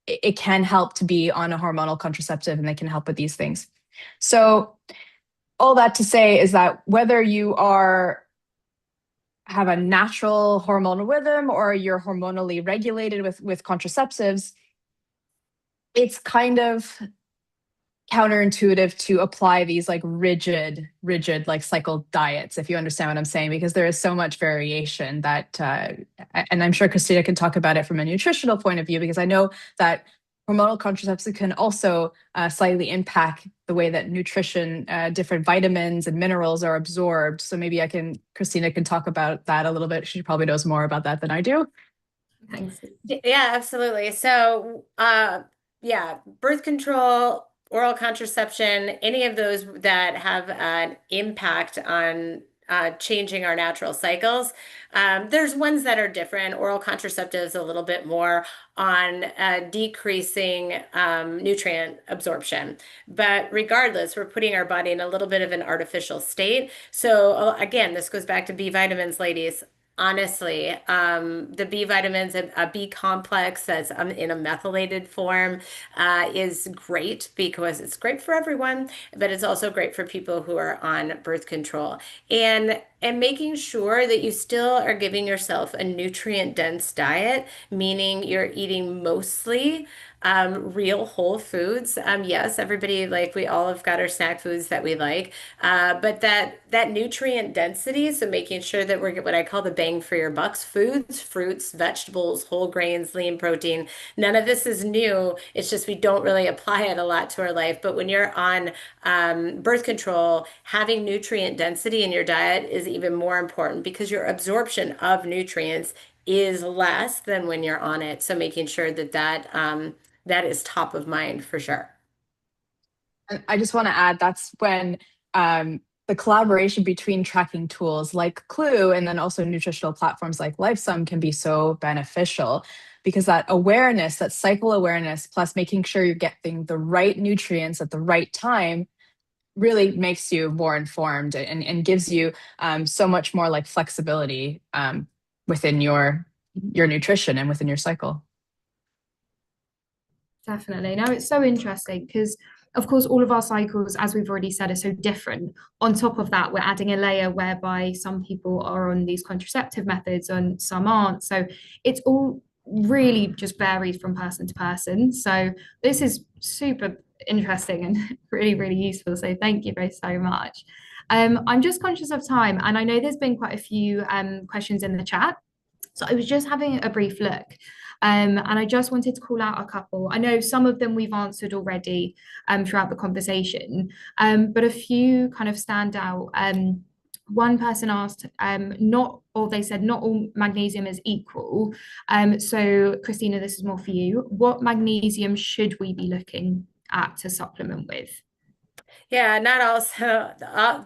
It can help to be on a hormonal contraceptive and they can help with these things. So all that to say is that whether you have a natural hormonal rhythm or you're hormonally regulated with contraceptives, it's kind of counterintuitive to apply these like rigid like cycle diets, if you understand what I'm saying, because there is so much variation that, and I'm sure Christina can talk about it from a nutritional point of view, because I know that hormonal contraceptives can also slightly impact the way that nutrition, different vitamins and minerals are absorbed. So maybe Christina can talk about that a little bit. She probably knows more about that than I do. Thanks. Yeah, absolutely. So, birth control, oral contraception, any of those that have an impact on changing our natural cycles. There's ones that are different. Oral contraceptives a little bit more on decreasing nutrient absorption. But regardless, we're putting our body in a little bit of an artificial state. So again, this goes back to B vitamins, ladies. Honestly, the B vitamins, a B complex that's in a methylated form is great because it's great for everyone, but it's also great for people who are on birth control. And making sure that you still are giving yourself a nutrient dense diet, meaning you're eating mostly real whole foods. Yes, everybody, like we all have got our snack foods that we like, but that nutrient density, so making sure that we're what I call the bang for your bucks foods, fruits, vegetables, whole grains, lean protein. None of this is new. It's just we don't really apply it a lot to our life. But when you're on birth control, having nutrient density in your diet is even more important because your absorption of nutrients is less than when you're on it. So making sure that that is top of mind for sure. And I just want to add that's when the collaboration between tracking tools like Clue and then also nutritional platforms like Lifesum can be so beneficial because that awareness, that cycle awareness, plus making sure you're getting the right nutrients at the right time really makes you more informed and gives you so much more like flexibility within your nutrition and within your cycle. Definitely. No, it's so interesting because, of course, all of our cycles, as we've already said, are so different. On top of that, we're adding a layer whereby some people are on these contraceptive methods and some aren't. So it's all really just varies from person to person. So this is super interesting and really, really useful. So thank you both so much. I'm just conscious of time, and I know there's been quite a few questions in the chat. So I was just having a brief look. And I just wanted to call out a couple. I know some of them we've answered already throughout the conversation, but a few kind of stand out. One person asked, they said not all magnesium is equal. So Christina, this is more for you. What magnesium should we be looking at to supplement with? Yeah, not all. So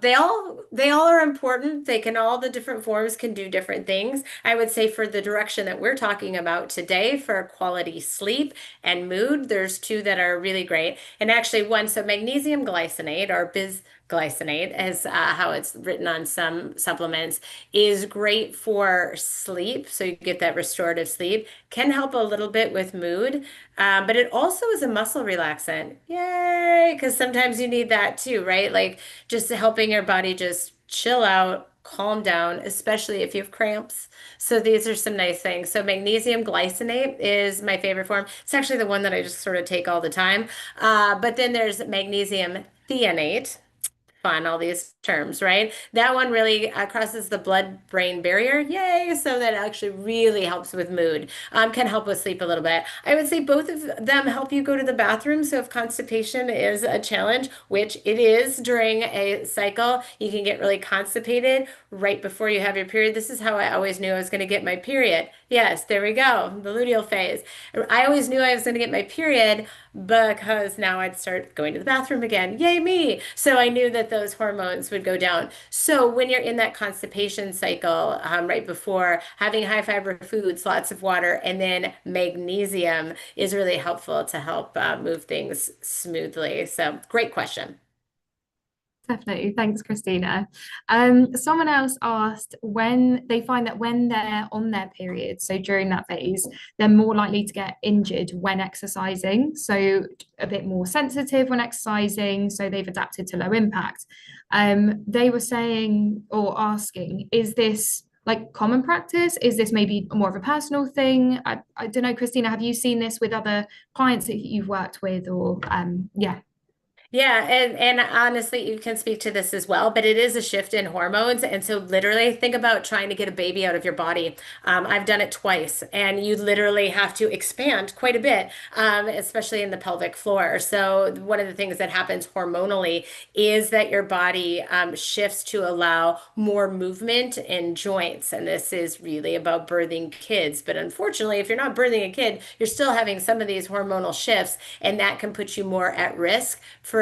they all are important. The different forms can do different things. I would say for the direction that we're talking about today for quality sleep and mood, there's two that are really great. And actually one, so magnesium glycinate or bisglycinate as how it's written on some supplements is great for sleep. So you get that restorative sleep, can help a little bit with mood. But it also is a muscle relaxant. Yay! Because sometimes you need that too, right? Like just helping your body just chill out, calm down, especially if you have cramps. So these are some nice things. So magnesium glycinate is my favorite form. It's actually the one that I just sort of take all the time. But then there's magnesium threonate. Fun, all these terms, right? That one really crosses the blood-brain barrier. Yay! So that actually really helps with mood, can help with sleep a little bit. I would say both of them help you go to the bathroom. So if constipation is a challenge, which it is during a cycle, you can get really constipated right before you have your period. This is how I always knew I was going to get my period. Yes, there we go, the luteal phase. I always knew I was going to get my period because now I'd start going to the bathroom again. Yay, me! So I knew that those hormones would go down. So when you're in that constipation cycle, right before having high fiber foods, lots of water, and then magnesium is really helpful to help move things smoothly. So great question. Definitely. Thanks, Christina. Someone else asked when they find that when they're on their period, so during that phase, they're more likely to get injured when exercising. So a bit more sensitive when exercising. So they've adapted to low impact. They were saying or asking, is this like common practice? Is this maybe more of a personal thing? I don't know, Christina, have you seen this with other clients that you've worked with or yeah. Yeah, and honestly, you can speak to this as well, but it is a shift in hormones. And so literally think about trying to get a baby out of your body. I've done it twice, and you literally have to expand quite a bit, especially in the pelvic floor. So one of the things that happens hormonally is that your body shifts to allow more movement in joints. And this is really about birthing kids. But unfortunately, if you're not birthing a kid, you're still having some of these hormonal shifts, and that can put you more at risk for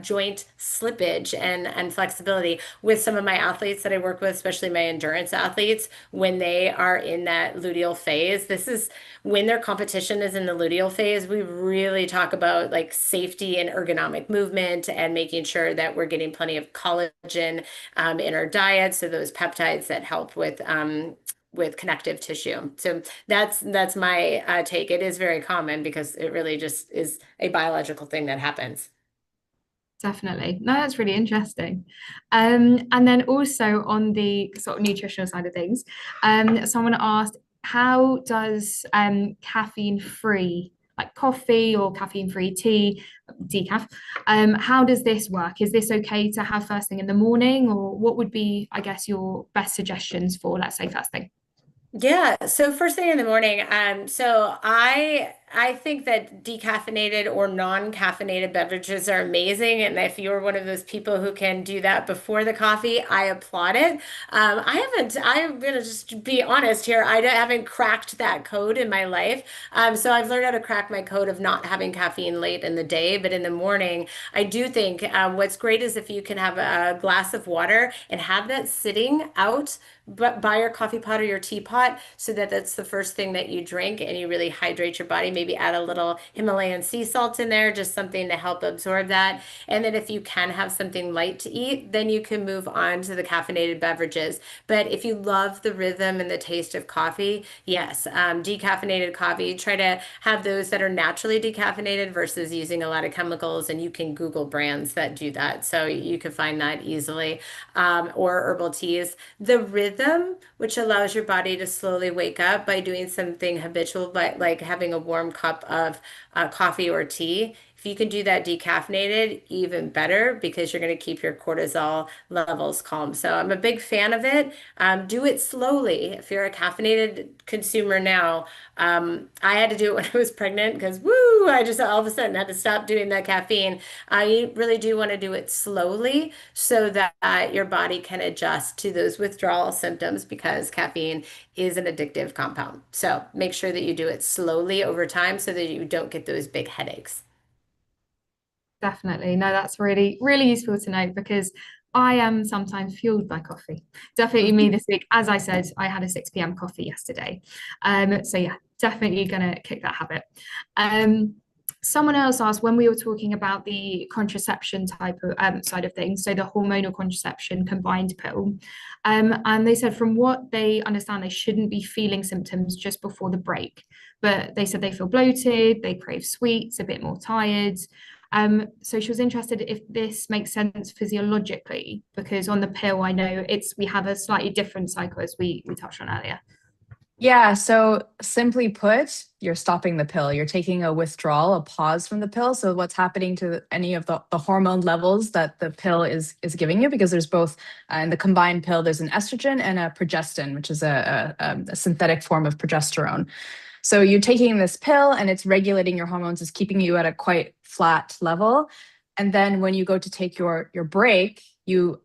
joint slippage and flexibility. With some of my athletes that I work with, especially my endurance athletes, when they are in that luteal phase, this is when their competition is in the luteal phase, we really talk about like safety and ergonomic movement and making sure that we're getting plenty of collagen in our diet. So those peptides that help with connective tissue. So that's my take. It is very common because it really just is a biological thing that happens. Definitely. No, that's really interesting. And then also on the sort of nutritional side of things, someone asked, how does caffeine-free, like coffee or caffeine-free tea, decaf, how does this work? Is this okay to have first thing in the morning, or what would be, I guess, your best suggestions for, let's say, first thing? Yeah, so first thing in the morning, so I think that decaffeinated or non-caffeinated beverages are amazing. And if you're one of those people who can do that before the coffee, I applaud it. I'm going to just be honest here. Haven't cracked that code in my life. So I've learned how to crack my code of not having caffeine late in the day, but in the morning, I do think what's great is if you can have a glass of water and have that sitting out by your coffee pot or your teapot so that that's the first thing that you drink and you really hydrate your body. Maybe add a little Himalayan sea salt in there, just something to help absorb that. And then if you can have something light to eat, then you can move on to the caffeinated beverages. But if you love the rhythm and the taste of coffee, yes, decaffeinated coffee, try to have those that are naturally decaffeinated versus using a lot of chemicals. And you can Google brands that do that. So you can find that easily, or herbal teas. The rhythm, which allows your body to slowly wake up by doing something habitual, like having a warm cup of coffee or tea. If you can do that decaffeinated, even better because you're going to keep your cortisol levels calm. So I'm a big fan of it. Do it slowly. If you're a caffeinated consumer now, I had to do it when I was pregnant because woo, I just all of a sudden had to stop doing that caffeine. You really do want to do it slowly so that your body can adjust to those withdrawal symptoms because caffeine is an addictive compound. So make sure that you do it slowly over time so that you don't get those big headaches. Definitely. No, that's really, really useful to know because I am sometimes fueled by coffee. Definitely me this week. As I said, I had a 6 p.m. coffee yesterday. So yeah, definitely gonna kick that habit. Someone else asked when we were talking about the contraception type of side of things, so the hormonal contraception combined pill, and they said from what they understand, they shouldn't be feeling symptoms just before the break, but they said they feel bloated, they crave sweets, a bit more tired. So she was interested if this makes sense physiologically, because on the pill, I know we have a slightly different cycle as we touched on earlier. Yeah, so simply put, you're stopping the pill. You're taking a withdrawal, a pause from the pill. So what's happening to any of the hormone levels that the pill is giving you, because there's both in the combined pill, there's an estrogen and a progestin, which is a synthetic form of progesterone. So you're taking this pill and it's regulating your hormones, it's keeping you at a quite flat level. And then when you go to take your break,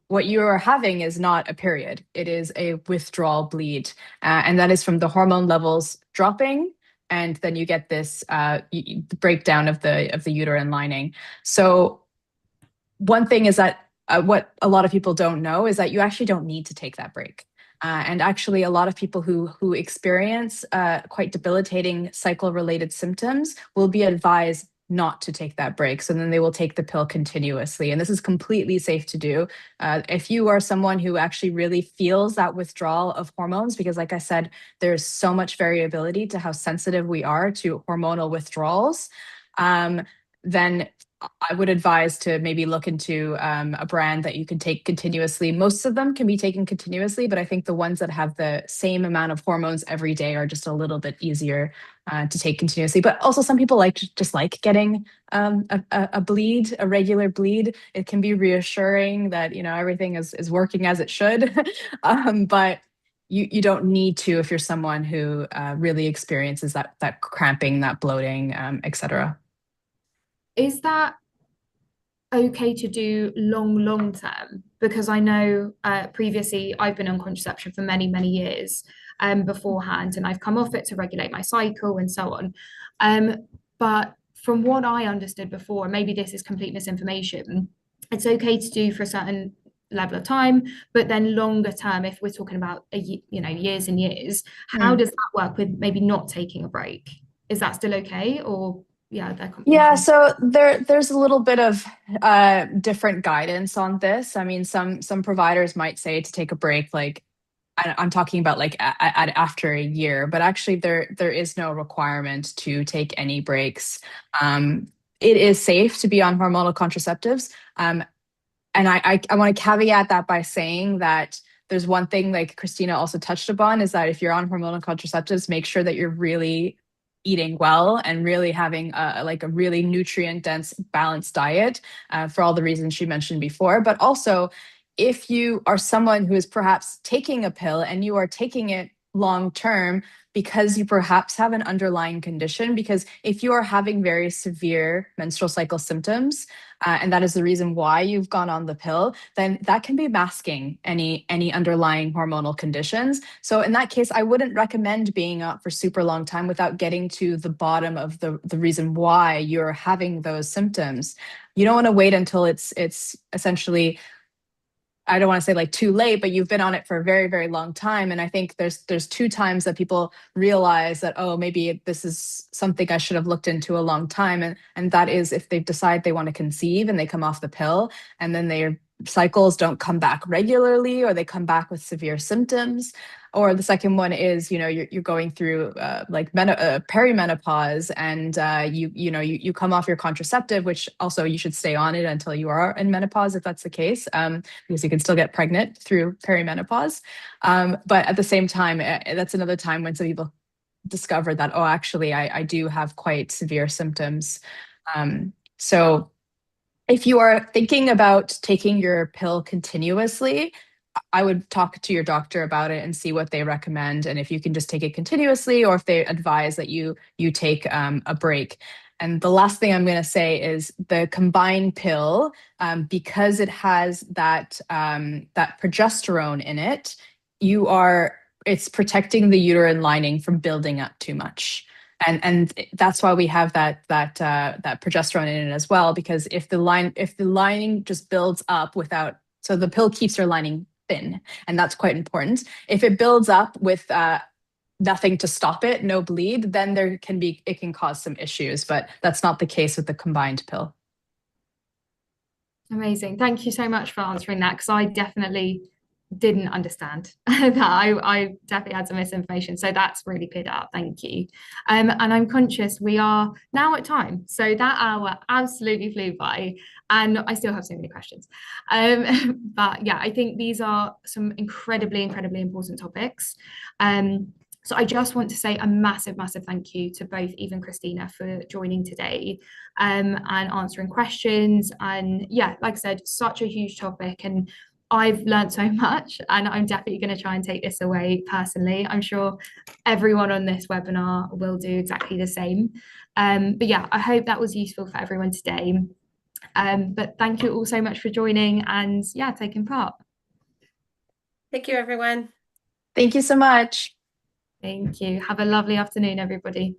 what you are having is not a period. It is a withdrawal bleed. And that is from the hormone levels dropping. And then you get this breakdown of the uterine lining. So one thing is that what a lot of people don't know is that you actually don't need to take that break. And actually, a lot of people who experience quite debilitating cycle-related symptoms will be advised not to take that break. So then they will take the pill continuously. And this is completely safe to do. If you are someone who actually really feels that withdrawal of hormones, because like I said, there's so much variability to how sensitive we are to hormonal withdrawals, then I would advise to maybe look into a brand that you can take continuously. Most of them can be taken continuously, but I think the ones that have the same amount of hormones every day are just a little bit easier to take continuously. But also some people just like getting a bleed, a regular bleed. It can be reassuring that, everything is working as it should. But you don't need to if you're someone who really experiences that cramping, that bloating, etc. Is that okay to do long term? Because I know previously I've been on contraception for many years beforehand, and I've come off it to regulate my cycle and so on. But from what I understood before, maybe this is complete misinformation, it's okay to do for a certain level of time, but then longer term, if we're talking about years and years, how does that work with maybe not taking a break? Is that still okay, or yeah, so there's a little bit of different guidance on this. I mean, some providers might say to take a break, like I'm talking about like after a year, but actually there is no requirement to take any breaks. It is safe to be on hormonal contraceptives, and I want to caveat that by saying that there's one thing, like Christina also touched upon, is that if you're on hormonal contraceptives, make sure that you're really eating well and really having a really nutrient dense balanced diet for all the reasons she mentioned before. But also, if you are someone who is perhaps taking a pill and you are taking it long term because you perhaps have an underlying condition. Because if you are having very severe menstrual cycle symptoms, and that is the reason why you've gone on the pill, then that can be masking any underlying hormonal conditions. So in that case, I wouldn't recommend being up for super long time without getting to the bottom of the reason why you're having those symptoms. You don't want to wait until it's essentially, I don't want to say like too late, but you've been on it for a very, very long time. And I think there's two times that people realize that, oh, maybe this is something I should have looked into a long time. And that is if they decide they want to conceive and they come off the pill and then their cycles don't come back regularly, or they come back with severe symptoms. Or the second one is, you're going through perimenopause, and you come off your contraceptive, which also you should stay on it until you are in menopause if that's the case, because you can still get pregnant through perimenopause. But at the same time, that's another time when some people discover that, oh, actually, I do have quite severe symptoms. So if you are thinking about taking your pill continuously, I would talk to your doctor about it and see what they recommend, and if you can just take it continuously, or if they advise that you take a break. And the last thing I'm going to say is the combined pill, because it has that progesterone in it, it's protecting the uterine lining from building up too much. And that's why we have that progesterone in it as well, because if the lining just builds up so the pill keeps your lining thin, and that's quite important. If it builds up with nothing to stop it, no bleed, then it can cause some issues, but that's not the case with the combined pill. Amazing. Thank you so much for answering that, because I definitely didn't understand that. I definitely had some misinformation, so that's really cleared up. Thank you. And I'm conscious we are now at time, so that hour absolutely flew by, and I still have so many questions. But yeah, I think these are some incredibly important topics. So I just want to say a massive thank you to both Eve and Christina for joining today, and answering questions. And yeah, like I said, such a huge topic, and I've learned so much, and I'm definitely going to try and take this away personally. I'm sure everyone on this webinar will do exactly the same. But yeah, I hope that was useful for everyone today. But thank you all so much for joining and yeah, taking part. Thank you, everyone. Thank you so much. Thank you. Have a lovely afternoon, everybody.